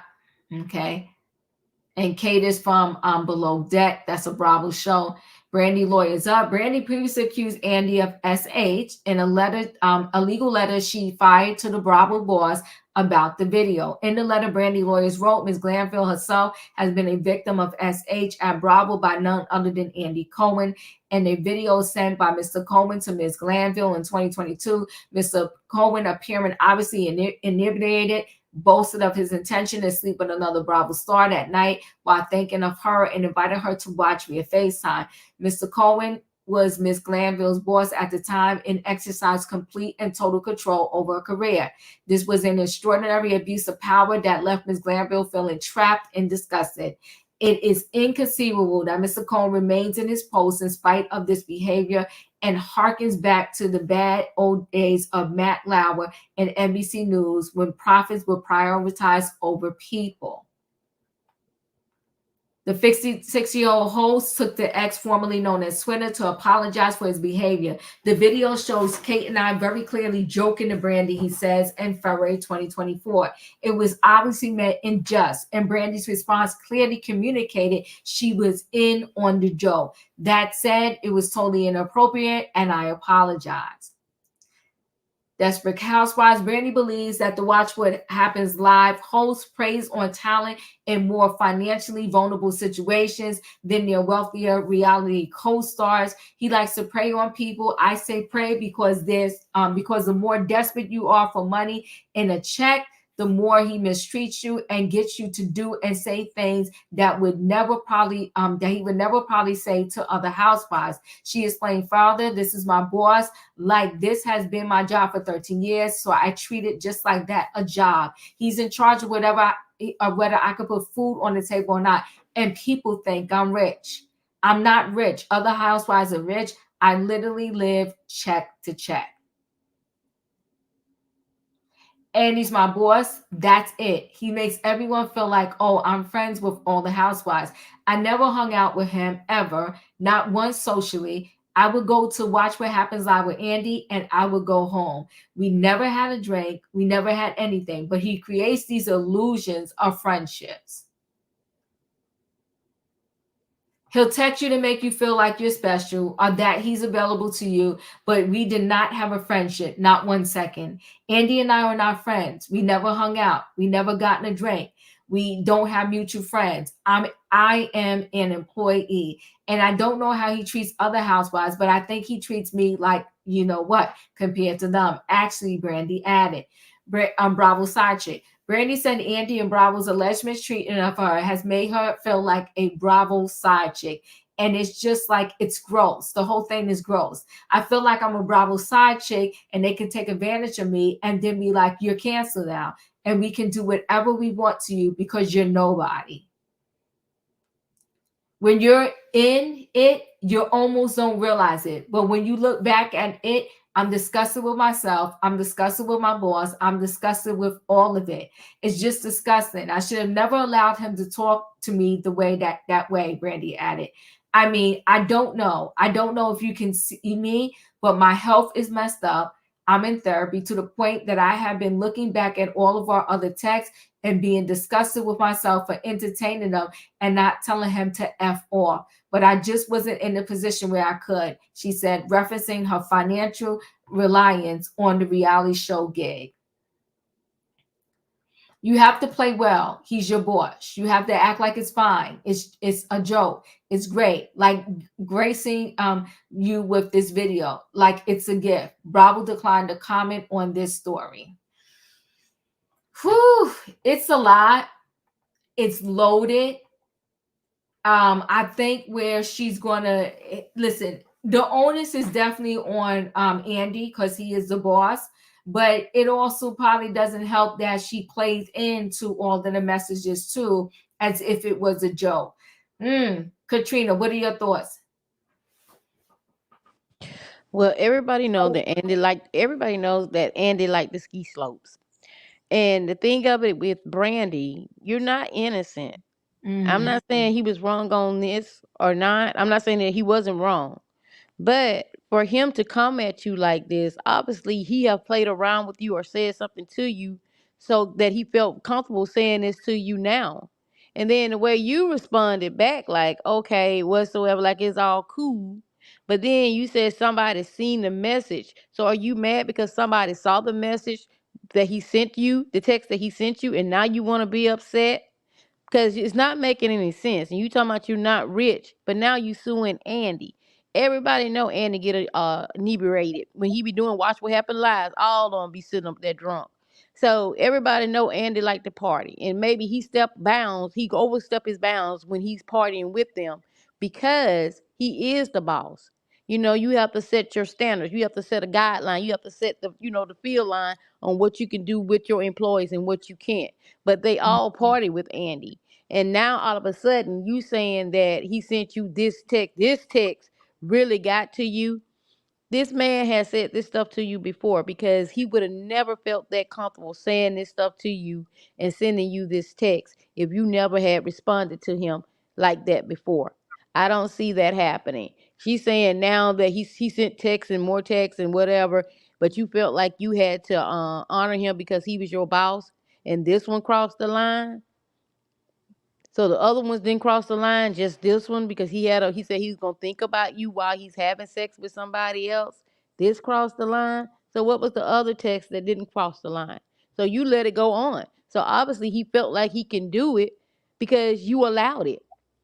okay? And Kate is from Below Deck. That's a Bravo show. Brandi lawyers up. Brandi previously accused Andy of SH in a letter, a legal letter she fired to the Bravo boss about the video. In the letter, Brandi lawyers wrote, Ms. Glanville herself has been a victim of SH at Bravo by none other than Andy Cohen. And a video sent by Mr. Cohen to Ms. Glanville in 2022. Mr. Cohen, appearing obviously inebriated, boasted of his intention to sleep with another Bravo star that night while thinking of her and invited her to watch via FaceTime. Mr. Cohen was Ms. Glanville's boss at the time and exercised complete and total control over her career. This was an extraordinary abuse of power that left Ms. Glanville feeling trapped and disgusted. It is inconceivable that Mr. Cohen remains in his post in spite of this behavior and harkens back to the bad old days of Matt Lauer and NBC News when profits were prioritized over people. The 56-year-old host took the ex, formerly known as Twitter, to apologize for his behavior. The video shows Kate and I very clearly joking to Brandi, he says, in February 2024. It was obviously meant in jest, and Brandi's response clearly communicated she was in on the joke. That said, it was totally inappropriate, and I apologize. Desperate Housewives. Brandi believes that the Watch What Happens Live host preys on talent in more financially vulnerable situations than their wealthier reality co-stars. He likes to prey on people. I say prey because the more desperate you are for money in a check, the more he mistreats you and gets you to do and say things that would never probably that he would never probably say to other housewives. She explained, "Father, this is my boss. Like, this has been my job for 13 years, so I treat it just like that, a job. He's in charge of whatever, whether I could put food on the table or not. And people think I'm rich. I'm not rich. Other housewives are rich. I literally live check to check. And he's my boss. That's it. He makes everyone feel like, oh, I'm friends with all the housewives. I never hung out with him ever, not once socially. I would go to Watch What Happens Live with Andy and I would go home. We never had a drink. We never had anything, but he creates these illusions of friendships. He'll text you to make you feel like you're special or that he's available to you, but we did not have a friendship, not 1 second. Andy and I are not friends. We never hung out. We never gotten a drink. We don't have mutual friends. I am an employee, and I don't know how he treats other housewives, but I think he treats me like, you know what, compared to them." Actually, Brandi added, Bravo side chick. Brandi said Andy and Bravo's alleged mistreatment of her has made her feel like a Bravo side chick. And it's just like, it's gross. The whole thing is gross. I feel like I'm a Bravo side chick and they can take advantage of me and then be like, "You're canceled now. And we can do whatever we want to you because you're nobody." When you're in it, you almost don't realize it. But when you look back at it, I'm disgusted with myself. I'm disgusted with my boss. I'm disgusted with all of it. It's just disgusting. I should have never allowed him to talk to me the way that way, Brandi added. I mean, I don't know. I don't know if you can see me, but my health is messed up. I'm in therapy to the point that I have been looking back at all of our other texts and being disgusted with myself for entertaining them and not telling him to F off. But I just wasn't in a position where I could, she said, referencing her financial reliance on the reality show gig. You have to play well. He's your boss. You have to act like it's fine. It's a joke. It's great. Like gracing you with this video, like it's a gift. Bravo declined to comment on this story. Whew, it's a lot. It's loaded. I think where she's gonna listen, the onus is definitely on Andy because he is the boss, but it also probably doesn't help that she plays into all of the messages too, as if it was a joke. Katrina, what are your thoughts? Well, everybody knows that everybody knows that Andy liked the ski slopes. And the thing of it with Brandi, you're not innocent. I'm not saying he was wrong on this or not. I'm not saying that he wasn't wrong. But for him to come at you like this, obviously he have played around with you or said something to you so that he felt comfortable saying this to you now. And then the way you responded back, like, okay, whatsoever, like it's all cool. But then you said somebody seen the message. So are you mad because somebody saw the message that he sent you, the text that he sent you, and now you want to be upset? Because it's not making any sense. And you talking about you're not rich, but now you suing Andy. Everybody know Andy get inebriated. When he be doing Watch What Happened Live, all of them be sitting up there drunk. So everybody know Andy like to party. And maybe he overstep his bounds when he's partying with them because he is the boss. You know, you have to set your standards. You have to set a guideline. You have to set the field line on what you can do with your employees and what you can't. But they all party with Andy. And now all of a sudden you saying that he sent you this text really got to you. This man has said this stuff to you before because he would have never felt that comfortable saying this stuff to you and sending you this text if you never had responded to him like that before. I don't see that happening. She's saying now that he sent texts and more texts and whatever, but you felt like you had to honor him because he was your boss, and this one crossed the line. So the other ones didn't cross the line, just this one because he said he was gonna think about you while he's having sex with somebody else. This crossed the line. So what was the other text that didn't cross the line? So you let it go on. So obviously he felt like he can do it because you allowed it.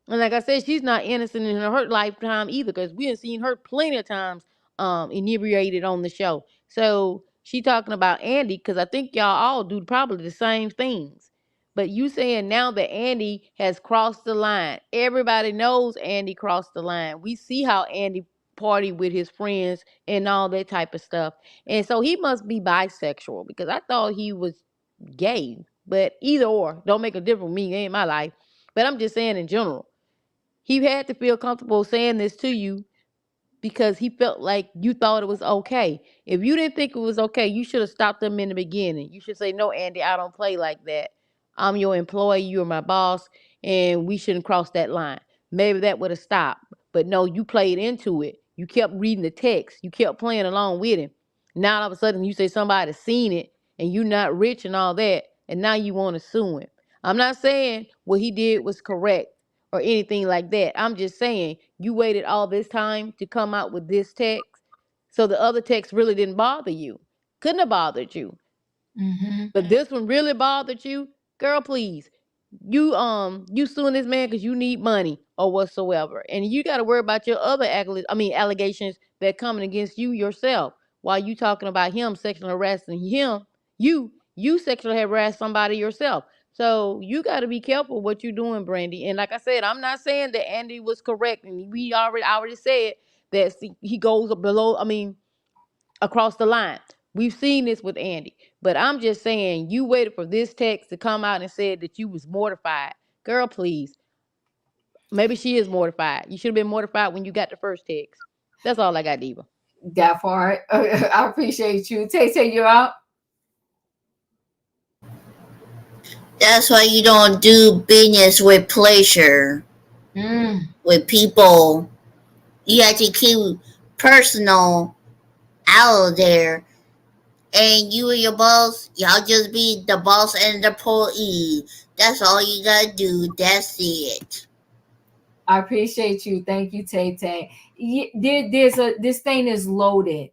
And like I said, she's not innocent in her lifetime either because we have seen her plenty of times inebriated on the show. So She talking about Andy, because I think y'all all do probably the same things. But you saying now that Andy has crossed the line. Everybody knows Andy crossed the line. We see how Andy party with his friends and all that type of stuff. And so he must be bisexual, because I thought he was gay. But either or, don't make a difference with me in my life. But I'm just saying in general. He had to feel comfortable saying this to you because he felt like you thought it was okay. If you didn't think it was okay, you should have stopped them in the beginning. You should say, no, Andy, I don't play like that. I'm your employee, you're my boss, and we shouldn't cross that line. Maybe that would have stopped. But no, you played into it. You kept reading the text. You kept playing along with him. Now all of a sudden you say somebody's seen it and you're not rich and all that, and now you want to sue him. I'm not saying what he did was correct or anything like that. I'm just saying you waited all this time to come out with this text. So the other text really didn't bother you. Couldn't have bothered you. Mm-hmm. But this one really bothered you. Girl, please. You suing this man because you need money or whatsoever. And you gotta worry about your other allegations that coming against you yourself. While you talking about him sexually harassing him, you sexually harass somebody yourself. So you got to be careful what you're doing, Brandi. And like I said, I'm not saying that Andy was correct, and I already said that he goes below. Across the line. We've seen this with Andy, but I'm just saying you waited for this text to come out and said that you was mortified. Girl, please. Maybe she is mortified. You should have been mortified when you got the first text. That's all I got, Diva. That part. I appreciate you. Tay, you're up. That's why you don't do business with pleasure. Mm. With people. You have to keep personal out of there. And you and your boss, y'all just be the boss and the employee. That's all you gotta do. That's it. I appreciate you. Thank you, Tay. This thing is loaded.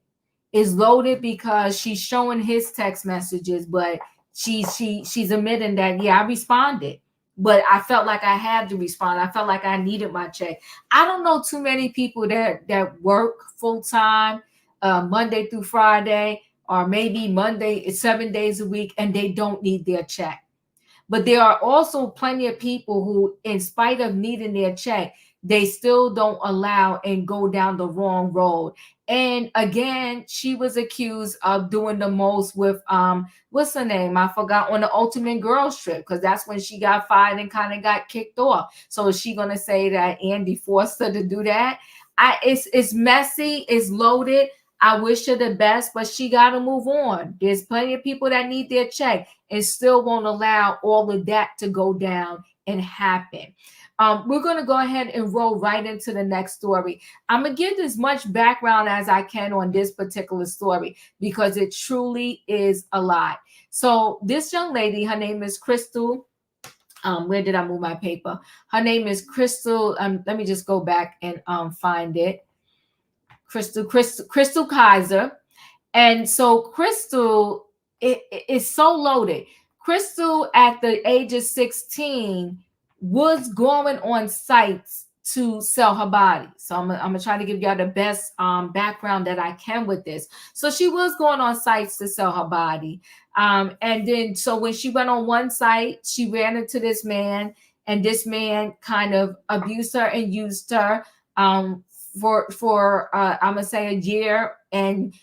It's loaded because she's showing his text messages, but she's admitting that, yeah, I responded, but I felt like I had to respond. I felt like I needed my check. I don't know too many people that work full time, Monday through Friday, or maybe Monday 7 days a week, and they don't need their check. But there are also plenty of people who, in spite of needing their check, they still don't allow and go down the wrong road. And again, she was accused of doing the most with what's her name? I forgot, on the Ultimate Girls Trip, because that's when she got fired and kind of got kicked off. So is she gonna say that Andy forced her to do that? It's messy, it's loaded. I wish her the best, but she got to move on. There's plenty of people that need their check and still won't allow all of that to go down and happen. We're going to go ahead and roll right into the next story. I'm going to give as much background as I can on this particular story because it truly is a lot. So this young lady, her name is Chrystul. Where did I move my paper? Her name is Chrystul. Let me just go back and find it. Chrystul Kizer. And so Chrystul is so loaded. Chrystul, at the age of 16, was going on sites to sell her body. So I'm gonna try to give y'all the best background that I can with this. So she was going on sites to sell her body. And then so when she went on one site, she ran into this man, and this man kind of abused her and used her for I'm gonna say a year, and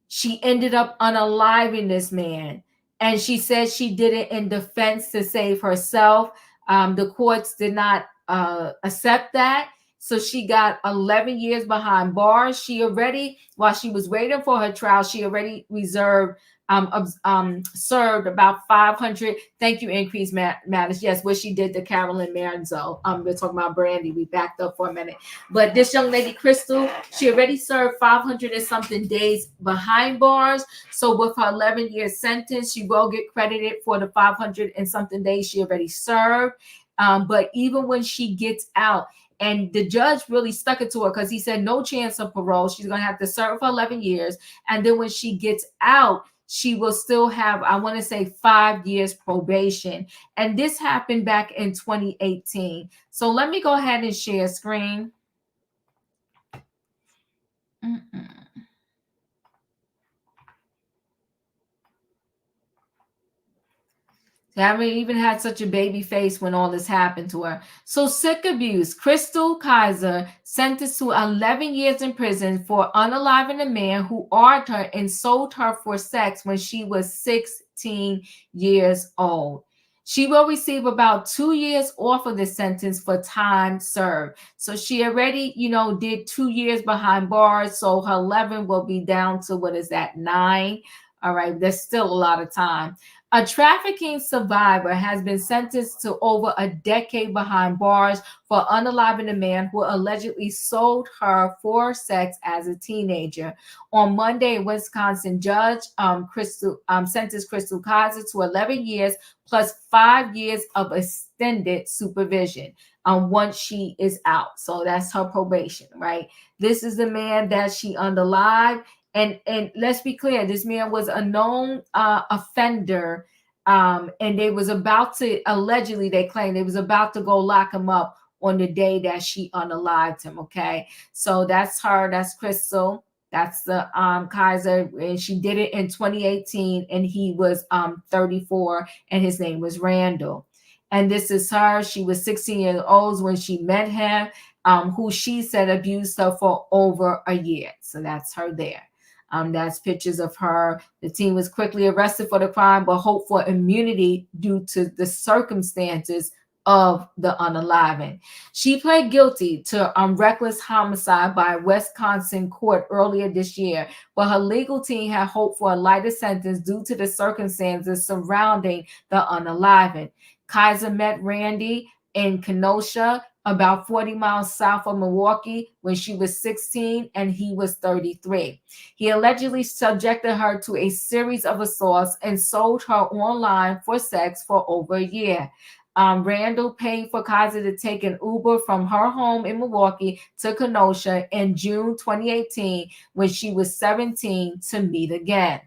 she ended up unaliving this man. And she said she did it in defense to save herself. The courts did not accept that. So she got 11 years behind bars. She already, while she was waiting for her trial, she already served about 500. Thank you, Increase Matters. Yes, what she did to Carolyn Manzo. We're talking about Brandi. We backed up for a minute. But this young lady, Chrystul, she already served 500 and something days behind bars. So with her 11-year sentence, she will get credited for the 500 and something days she already served. But even when she gets out, and the judge really stuck it to her because he said no chance of parole. She's going to have to serve for 11 years. And then when she gets out, she will still have, I want to say, 5 years probation. And this happened back in 2018. So let me go ahead and share screen. Haven't even had such a baby face when all this happened to her. So sick abuse. Chrystul Kizer sentenced to 11 years in prison for unaliving a man who argued her and sold her for sex when she was 16 years old. She will receive about 2 years off of the sentence for time served. So she already, did 2 years behind bars. So her 11 will be down to, 9? All right, there's still a lot of time. A trafficking survivor has been sentenced to over a decade behind bars for unaliving a man who allegedly sold her for sex as a teenager. On Monday, a Wisconsin judge sentenced Chrystul Kizer to 11 years plus 5 years of extended supervision once she is out. So that's her probation, right? This is the man that she unalived. And let's be clear, this man was a known offender, and they was about to, allegedly, they claim they was about to go lock him up on the day that she unalived him, okay? So that's her, that's Chrystul, that's the Kizer, and she did it in 2018, and he was 34, and his name was Randall. And this is her. She was 16 years old when she met him, who she said abused her for over a year. So that's her there. That's pictures of her. The teen was quickly arrested for the crime, but hoped for immunity due to the circumstances of the unaliving. She pled guilty to reckless homicide by a Wisconsin court earlier this year, but her legal team had hoped for a lighter sentence due to the circumstances surrounding the unaliving. Kizer met Randy in Kenosha, about 40 miles south of Milwaukee, when she was 16 and he was 33. He allegedly subjected her to a series of assaults and sold her online for sex for over a year. Randall paid for Kizer to take an Uber from her home in Milwaukee to Kenosha in June 2018 when she was 17 to meet again.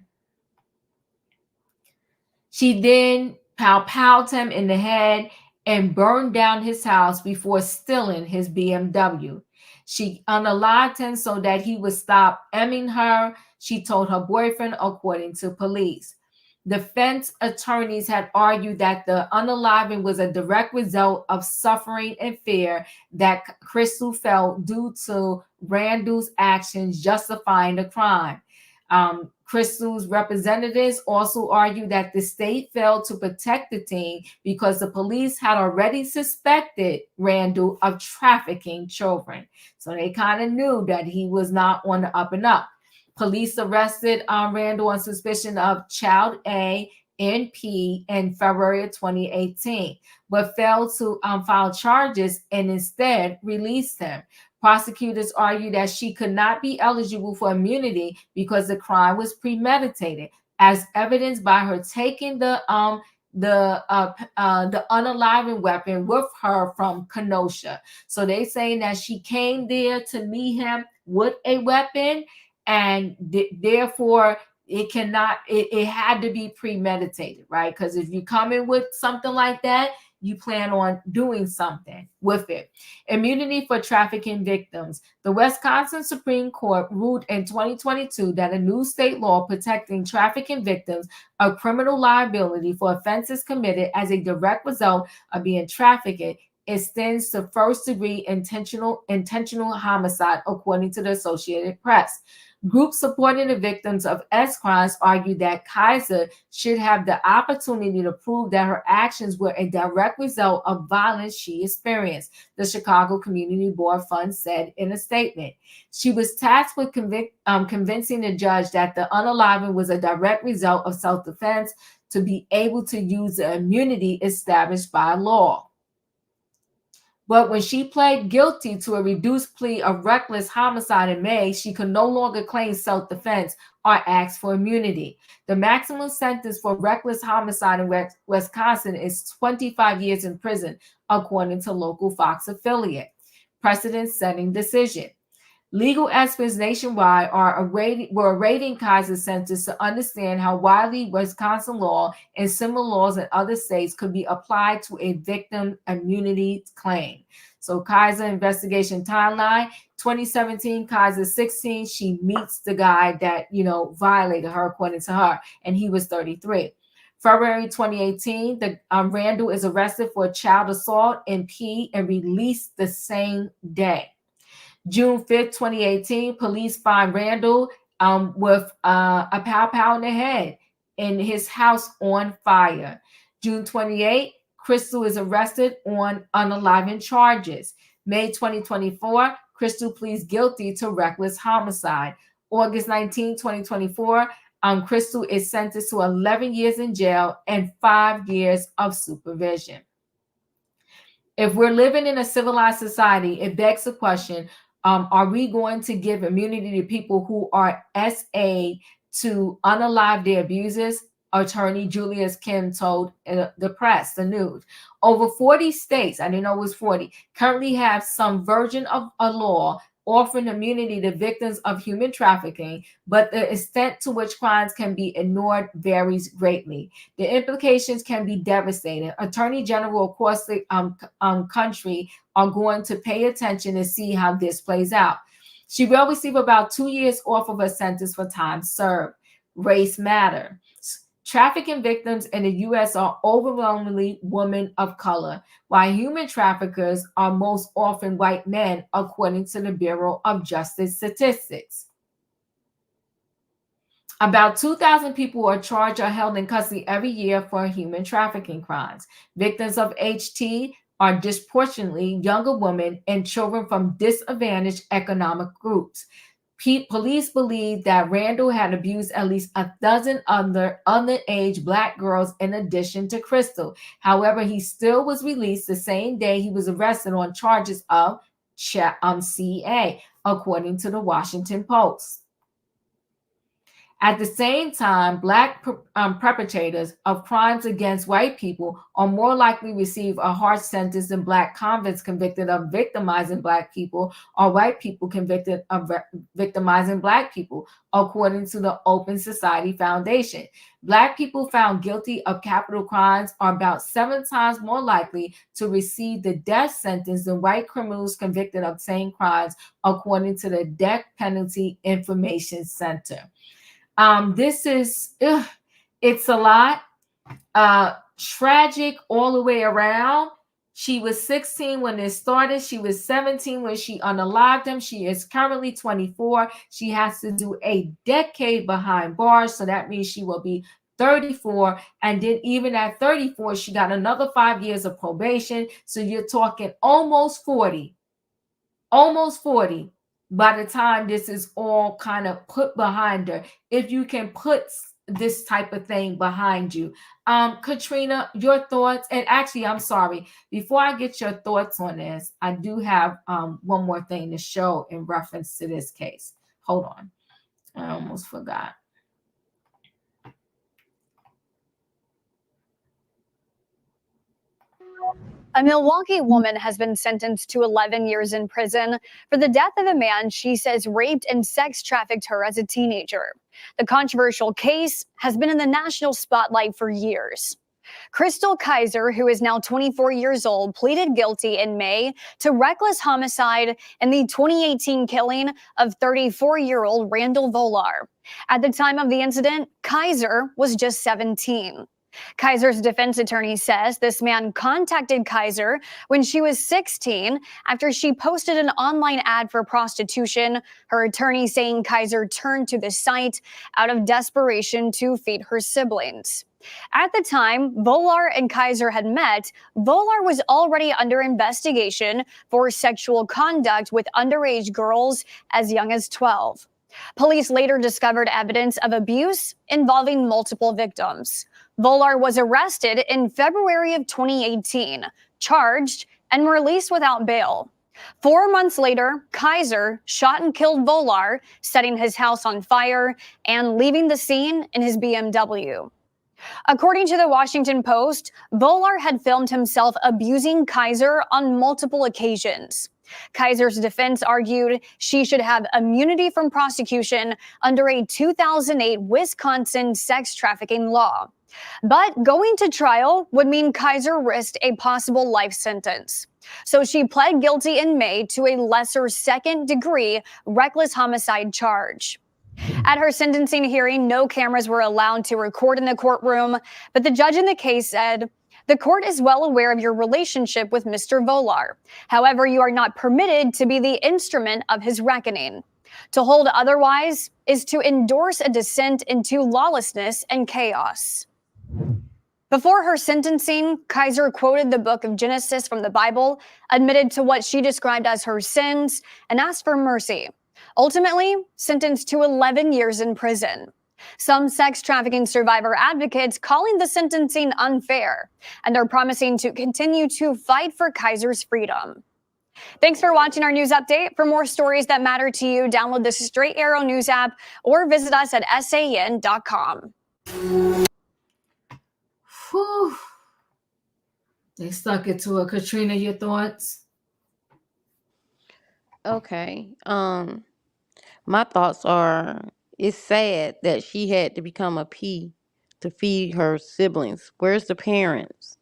She then powwowed him in the head and burned down his house before stealing his BMW. She unalived him so that he would stop emming her, she told her boyfriend, according to police. Defense attorneys had argued that the unaliving was a direct result of suffering and fear that Chrystul felt due to Randall's actions justifying the crime. Chrystul's representatives also argued that the state failed to protect the teen because the police had already suspected Randall of trafficking children. So they kind of knew that he was not on the up and up. Police arrested Randall on suspicion of child A and P in February of 2018, but failed to file charges and instead released him. Prosecutors argued that she could not be eligible for immunity because the crime was premeditated, as evidenced by her taking the unaliving weapon with her from Kenosha. So they saying that she came there to meet him with a weapon, and therefore it had to be premeditated, right? Because if you come in with something like that, you plan on doing something with it. Immunity for trafficking victims. The Wisconsin Supreme Court ruled in 2022 that a new state law protecting trafficking victims of criminal liability for offenses committed as a direct result of being trafficked extends to first-degree intentional homicide, according to the Associated Press. Groups supporting the victims of S crimes argued that Kizer should have the opportunity to prove that her actions were a direct result of violence she experienced, the Chicago Community Board Fund said in a statement. She was tasked with convincing the judge that the unaliving was a direct result of self-defense to be able to use the immunity established by law. But when she pled guilty to a reduced plea of reckless homicide in May, she could no longer claim self-defense or ask for immunity. The maximum sentence for reckless homicide in Wisconsin is 25 years in prison, according to local Fox affiliate. Precedent-setting decision. Legal experts nationwide were awaiting Kizer's sentence to understand how widely Wisconsin law and similar laws in other states could be applied to a victim immunity claim. So Kizer investigation timeline, 2017, Kizer 16, she meets the guy that, violated her, according to her, and he was 33. February 2018, Randall is arrested for child assault in P and released the same day. June 5th, 2018, police find Randall with a pow in the head in his house on fire. June 28th, Chrystul is arrested on unalivened charges. May 2024, Chrystul pleads guilty to reckless homicide. August 19, 2024, Chrystul is sentenced to 11 years in jail and 5 years of supervision. If we're living in a civilized society, it begs the question, are we going to give immunity to people who are SA to unalive their abusers? Attorney Julius Kim told the press, the news. Over 40 states, I didn't know it was 40, currently have some version of a law offering immunity to victims of human trafficking, but the extent to which crimes can be ignored varies greatly. The implications can be devastating. Attorney General across the country are going to pay attention to see how this plays out. She will receive about 2 years off of her sentence for time served. Race matter. Trafficking victims in the U.S. are overwhelmingly women of color, while human traffickers are most often white men, according to the Bureau of Justice Statistics. About 2,000 people are charged or held in custody every year for human trafficking crimes. Victims of HT are disproportionately younger women and children from disadvantaged economic groups. Police believe that Randall had abused at least a dozen other underage Black girls in addition to Chrystul. However, he still was released the same day he was arrested on charges of CA, according to the Washington Post. At the same time, Black perpetrators of crimes against white people are more likely to receive a harsh sentence than Black convicts convicted of victimizing Black people or white people convicted of victimizing Black people, according to the Open Society Foundation. Black people found guilty of capital crimes are about 7 times more likely to receive the death sentence than white criminals convicted of same crimes, according to the Death Penalty Information Center. This is, it's a lot, tragic all the way around. She was 16 when this started. She was 17 when she unalived him. She is currently 24. She has to do a decade behind bars. So that means she will be 34. And then even at 34, she got another 5 years of probation. So you're talking almost 40. Almost 40. By the time this is all kind of put behind her, if you can put this type of thing behind you. Katrina, your thoughts? And actually, I'm sorry, before I get your thoughts on this, I do have one more thing to show in reference to this case. Hold on. I almost forgot. A Milwaukee woman has been sentenced to 11 years in prison for the death of a man she says raped and sex trafficked her as a teenager. The controversial case has been in the national spotlight for years. Chrystul Kizer, who is now 24 years old, pleaded guilty in May to reckless homicide in the 2018 killing of 34-year-old Randall Volar. At the time of the incident, Kizer was just 17. Kizer's defense attorney says this man contacted Kizer when she was 16 after she posted an online ad for prostitution, her attorney saying Kizer turned to the site out of desperation to feed her siblings. At the time Volar and Kizer had met, Volar was already under investigation for sexual conduct with underage girls as young as 12. Police later discovered evidence of abuse involving multiple victims. Volar was arrested in February of 2018, charged, and released without bail. 4 months later, Kizer shot and killed Volar, setting his house on fire and leaving the scene in his BMW. According to the Washington Post, Volar had filmed himself abusing Kizer on multiple occasions. Kizer's defense argued she should have immunity from prosecution under a 2008 Wisconsin sex trafficking law. But going to trial would mean Kizer risked a possible life sentence. So she pled guilty in May to a lesser second-degree reckless homicide charge. At her sentencing hearing, no cameras were allowed to record in the courtroom, but the judge in the case said, "The court is well aware of your relationship with Mr. Volar. However, you are not permitted to be the instrument of his reckoning. To hold otherwise is to endorse a descent into lawlessness and chaos." Before her sentencing, Kizer quoted the book of Genesis from the Bible, admitted to what she described as her sins, and asked for mercy. Ultimately, sentenced to 11 years in prison. Some sex trafficking survivor advocates calling the sentencing unfair, and they're promising to continue to fight for Kizer's freedom. Thanks for watching our news update. For more stories that matter to you, download the Straight Arrow News app or visit us at san.com. Whew. They stuck it to her. Katrina, your thoughts? Okay. My thoughts are, it's sad that she had to become a P to feed her siblings. Where's the parents?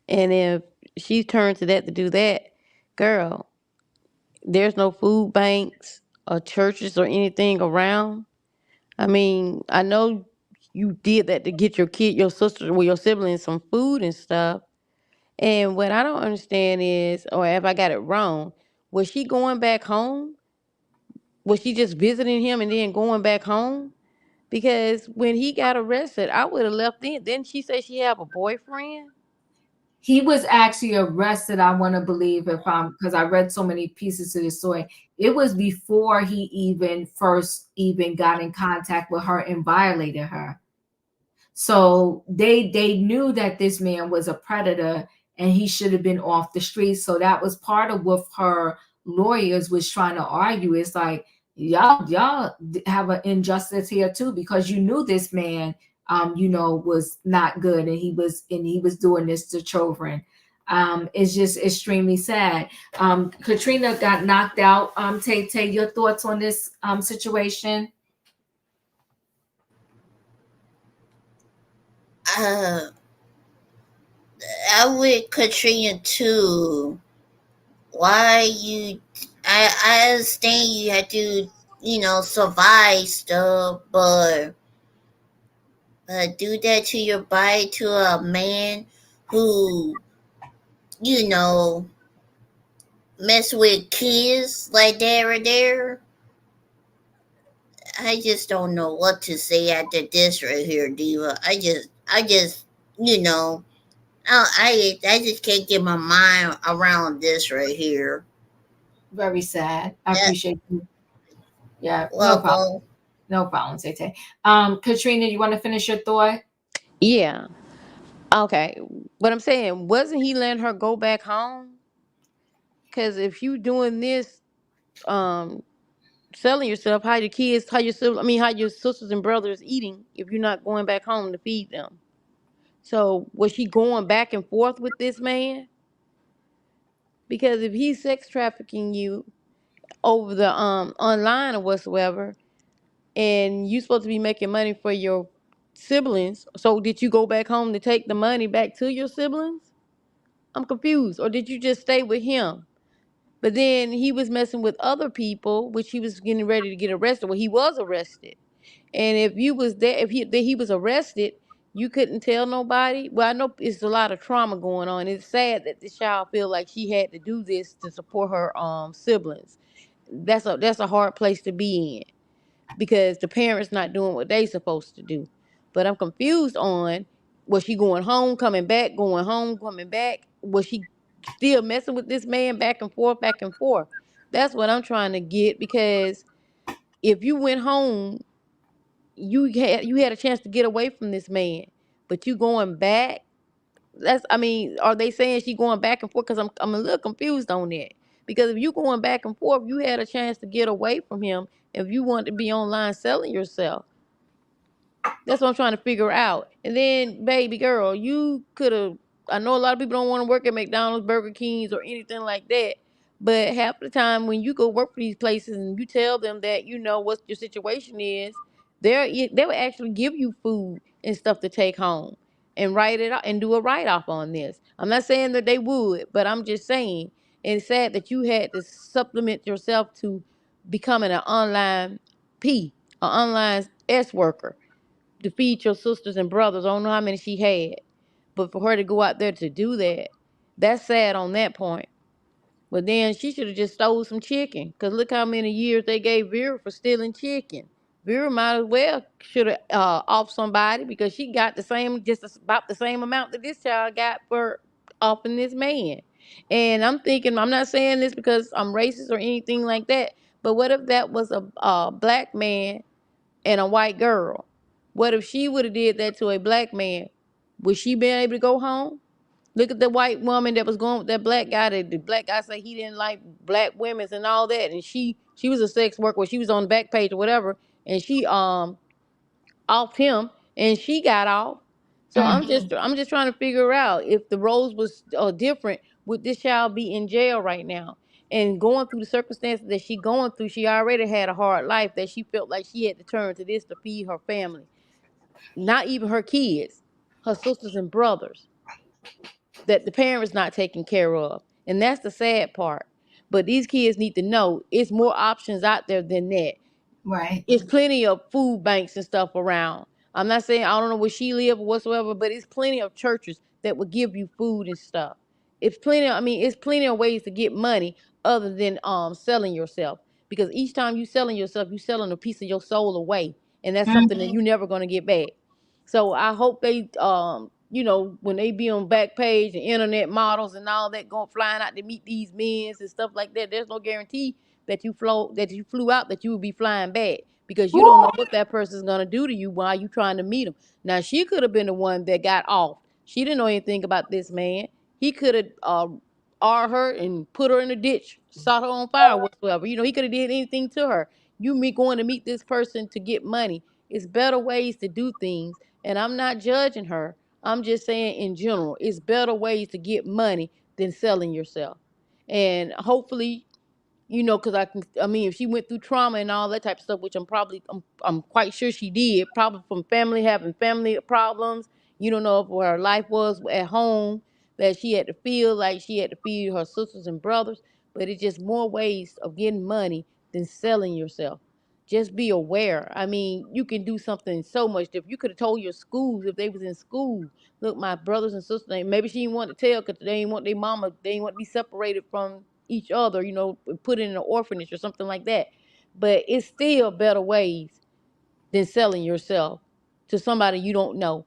And if she turned to that to do that, girl, there's no food banks or churches or anything around. I mean, I know you did that to get your sister, your siblings some food and stuff. And what I don't understand is, or if I got it wrong, was she going back home? Was she just visiting him and then going back home? Because when he got arrested, I would have left then. Didn't she say she have a boyfriend? He was actually arrested, I want to believe, because I read so many pieces to the story. It was before he even first got in contact with her and violated her. So they knew that this man was a predator and he should have been off the streets. So that was part of what her lawyers was trying to argue. It's like, y'all have an injustice here too, because you knew this man was not good, and he was doing this to children. It's just extremely sad. Katrina got knocked out. Tay, your thoughts on this situation? I'm with Katrina too. Why you? I understand you had to, survive stuff, but do that to your body to a man who, mess with kids like that right there. I just don't know what to say after this right here, Diva. I just, I just can't get my mind around this right here. Very sad. I appreciate you. Yeah, Welcome. No problem, Tay. Katrina, you want to finish your thought? Yeah. Okay. But I'm saying, wasn't he letting her go back home? Because if you doing this, selling yourself, how your kids, how your sisters and brothers eating if you're not going back home to feed them? So was she going back and forth with this man? Because if he's sex trafficking you over the online or whatsoever, and you supposed to be making money for your siblings, so did you go back home to take the money back to your siblings? I'm confused. Or did you just stay with him? But then he was messing with other people, which he was getting ready to get arrested. Well, he was arrested. And if you was there, if he was arrested, you couldn't tell nobody. Well, I know it's a lot of trauma going on. It's sad that this child feel like she had to do this to support her siblings. That's a hard place to be in, because the parents not doing what they supposed to do. But I'm confused on, was she going home, coming back, going home, coming back? Was she still messing with this man back and forth, back and forth? That's what I'm trying to get, because if you went home, you had a chance to get away from this man, but you going back. Are they saying she going back and forth? Because I'm a little confused on that. Because if you going back and forth, you had a chance to get away from him if you want to be online selling yourself. That's what I'm trying to figure out. And then, baby girl, you could have. I know a lot of people don't want to work at McDonald's, Burger Kings, or anything like that. But half the time, when you go work for these places and you tell them that you know what your situation is, they will actually give you food and stuff to take home and write it out and do a write off on this. I'm not saying that they would, but I'm just saying it's sad that you had to supplement yourself to becoming an online P. an online S worker to feed your sisters and brothers. I don't know how many she had. But for her to go out there to do that, that's sad on that point. But then she should have just stole some chicken. Because look how many years they gave Vera for stealing chicken. Vera might as well should have off somebody because she got the same, just about the same amount that this child got for offing this man. And I'm thinking, I'm not saying this because I'm racist or anything like that, but what if that was a black man and a white girl? What if she would have did that to a black man? Would she be able to go home? Look at the white woman that was going with that black guy. The black guy said he didn't like black women and all that, and she was a sex worker. She was on the back page or whatever, and she offed him, and she got off. So I'm just trying to figure out if the roles was different. Would this child be in jail right now? And going through the circumstances that she going through, she already had a hard life that she felt like she had to turn to this to feed her family. Not even her kids, her sisters and brothers that the parents not taking care of. And that's the sad part. But these kids need to know it's more options out there than that. Right. It's plenty of food banks and stuff around. I'm not saying I don't know where she live or whatsoever, but it's plenty of churches that will give you food and stuff. It's plenty of ways to get money other than selling yourself. Because each time you selling yourself, you selling a piece of your soul away. And that's something that you're never gonna get back. So I hope they when they be on Backpage and internet models and all that, going flying out to meet these men and stuff like that, there's no guarantee that you flew out that you will be flying back, because you don't know what that person's gonna do to you while you trying to meet them. Now she could have been the one that got off. She didn't know anything about this man. He could have R her and put her in a ditch, shot her on fire, whatsoever. He could have did anything to her. Going to meet this person to get money. It's better ways to do things, and I'm not judging her. I'm just saying in general, it's better ways to get money than selling yourself. And hopefully, because if she went through trauma and all that type of stuff, which I'm quite sure she did, probably from having family problems. You don't know what her life was at home, that she had to feel like she had to feed her sisters and brothers. But it's just more ways of getting money than selling yourself. Just be aware. You can do something so much different. You could have told your schools if they was in school, look, my brothers and sisters, maybe she didn't want to tell because they didn't want their mama, they didn't want to be separated from each other, put in an orphanage or something like that. But it's still better ways than selling yourself to somebody you don't know.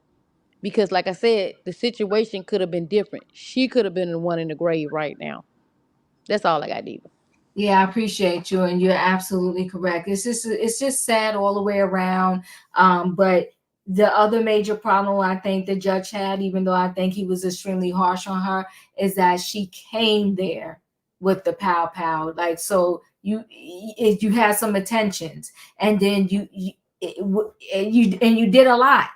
Because like I said, the situation could have been different. She could have been the one in the grave right now. That's all I got, Diva. Yeah, I appreciate you, and you're absolutely correct. It's just sad all the way around. But the other major problem I think the judge had, even though I think he was extremely harsh on her, is that she came there with the pow. Like, so you had some attentions, and then you did a lot.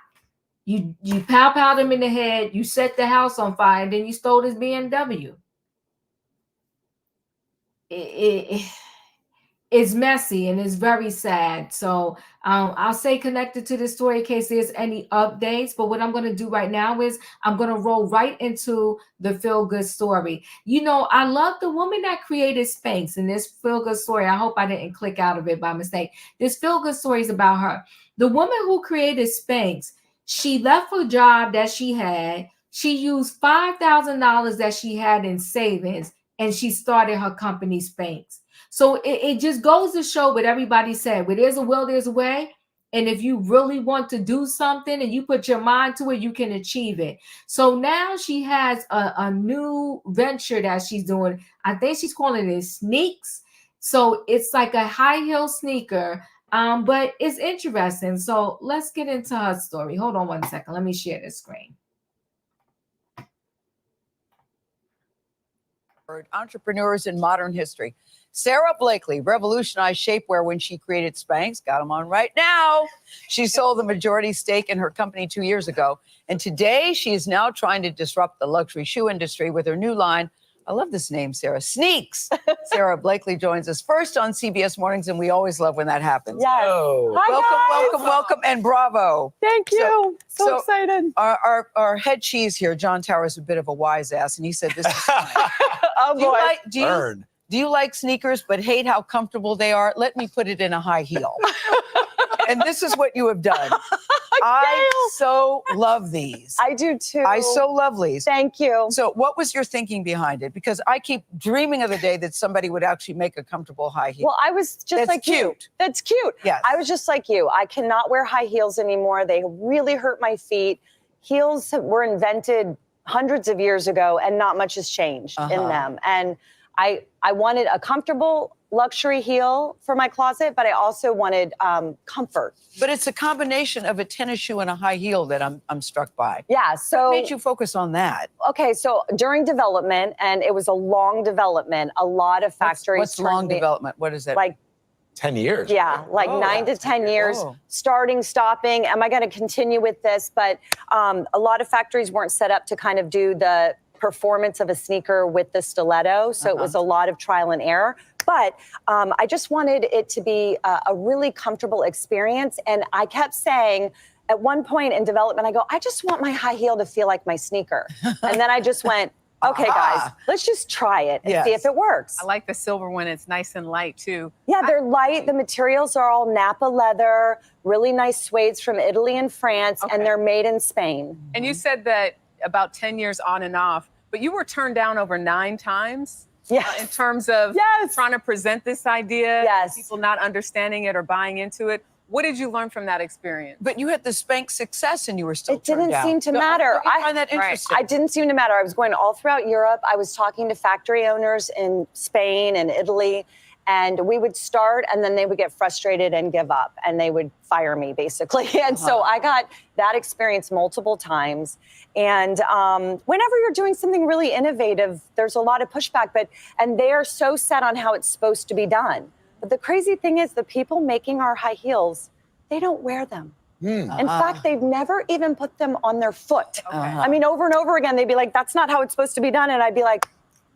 You powed him in the head. You set the house on fire, and then you stole his BMW. It's messy and it's very sad. So I'll stay connected to this story in case there's any updates. But what I'm going to do right now is I'm going to roll right into the feel-good story. I love the woman that created Spanx in this feel-good story. I hope I didn't click out of it by mistake. This feel-good story is about her. The woman who created Spanx, she left a job that she had. She used $5,000 that she had in savings, and she started her company Spanx. So it just goes to show what everybody said. Where there's a will, there's a way. And if you really want to do something and you put your mind to it, you can achieve it. So now she has a new venture that she's doing. I think she's calling it Sneaks. So it's like a high heel sneaker, but it's interesting. So let's get into her story. Hold on one second. Let me share the screen. Entrepreneurs in modern history. Sarah Blakely revolutionized shapewear when she created Spanx. Got them on right now. She sold the majority stake in her company 2 years ago. And today she is now trying to disrupt the luxury shoe industry with her new line. I love this name, Sarah. Sneaks. Sarah Blakely joins us first on CBS Mornings, and we always love when that happens. Yes. Oh. Hi, welcome, and bravo. Thank you. So excited. Our head cheese here, John Tower, is a bit of a wise ass, and he said this is fine. Oh, boy. Do you like sneakers but hate how comfortable they are? Let me put it in a high heel. And this is what you have done. I so love these. I do too. I so love these. Thank you. So what was your thinking behind it? Because I keep dreaming of the day that somebody would actually make a comfortable high heel. Well, I was just That's like cute. you. That's cute. Yes. I was just like you. I cannot wear high heels anymore. They really hurt my feet. Heels were invented hundreds of years ago, and not much has changed in them. And I wanted a comfortable luxury heel for my closet, but I also wanted comfort. But it's a combination of a tennis shoe and a high heel that I'm struck by. Yeah. So what made you focus on that? Okay, so during development, and it was a long development, a lot of factories. What's long development? What is that? Like 10 years. Yeah, like 9 to 10 years, starting, stopping. Am I going to continue with this? But a lot of factories weren't set up to kind of do the performance of a sneaker with the stiletto. So it was a lot of trial and error. But I just wanted it to be a really comfortable experience. And I kept saying, at one point in development, I go, I just want my high heel to feel like my sneaker. And then I just went, okay, guys, let's just try it and see if it works. I like the silver one. It's nice and light, too. Yeah, they're light. The materials are all Napa leather, really nice suedes from Italy and France, and they're made in Spain. And you said that about 10 years on and off, but you were turned down over 9 times in terms of trying to present this idea, people not understanding it or buying into it. What did you learn from that experience? But you had the Spanx success and you were still It didn't seem to matter. I find that interesting. I didn't seem to matter. I was going all throughout Europe. I was talking to factory owners in Spain and Italy, and we would start and then they would get frustrated and give up and they would fire me basically. And so I got that experience multiple times. And whenever you're doing something really innovative, there's a lot of pushback, and they are so set on how it's supposed to be done. But the crazy thing is the people making our high heels, they don't wear them. In fact, they've never even put them on their foot. I mean, over and over again, they'd be like, that's not how it's supposed to be done. And I'd be like,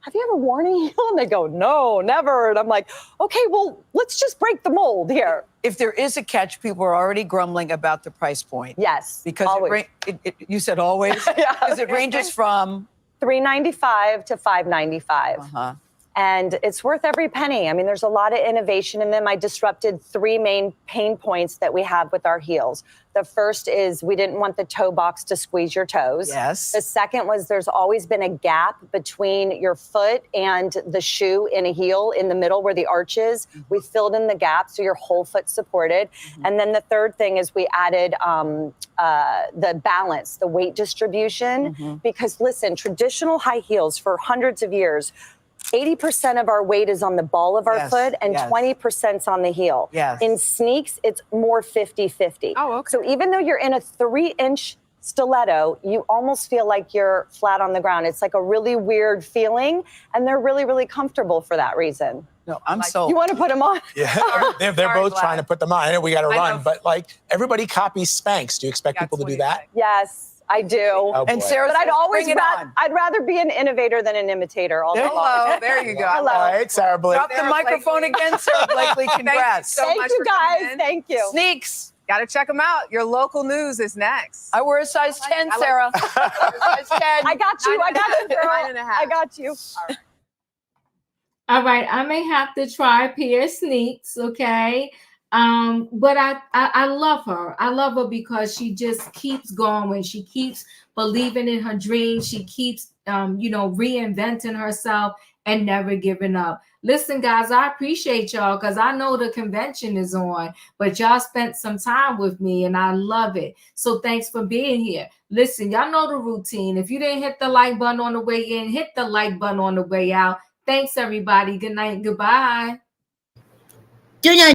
have you ever worn a heel? And they go, no, never. And I'm like, okay, well, let's just break the mold here. If there is a catch, people are already grumbling about the price point. Yes, because always. You said always? Because it ranges from $395 to $595. And it's worth every penny. I mean, there's a lot of innovation in them. I disrupted 3 main pain points that we have with our heels. The first is we didn't want the toe box to squeeze your toes. Yes. The second was there's always been a gap between your foot and the shoe in a heel in the middle where the arch is. We filled in the gap so your whole foot's supported. And then the third thing is we added the balance, the weight distribution. Because listen, traditional high heels for hundreds of years, 80% of our weight is on the ball of our foot and 20%'s on the heel. In sneaks, it's more 50-50. So even though you're in a 3-inch stiletto, you almost feel like you're flat on the ground. It's like a really weird feeling, and they're really, really comfortable for that reason. No, I'm sold. You want to put them on? Yeah, they're both trying to put them on. I know we got to run, but like everybody copies Spanx. Do you expect people to do that? Yes, I do. Oh, and boy. Sarah, but I'd always bring it on. I'd rather be an innovator than an imitator all day long. Hello, there you go. Hello. All right, Sarah Blake. Drop the microphone again, Sarah Blakely. Congrats. Thank you guys. Thank you. Sneaks. Got to check them out. Your local news is next. I wear a size 10, Sarah. Size 10. I got you. I got you, girl. 9.5. I got you. All right, I may have to try a pair of sneaks, okay? But I love her. I love her because she just keeps going. She keeps believing in her dreams. She keeps, reinventing herself and never giving up. Listen, guys, I appreciate y'all because I know the convention is on, but y'all spent some time with me and I love it. So thanks for being here. Listen, y'all know the routine. If you didn't hit the like button on the way in, hit the like button on the way out. Thanks, everybody. Good night. Goodbye. Do not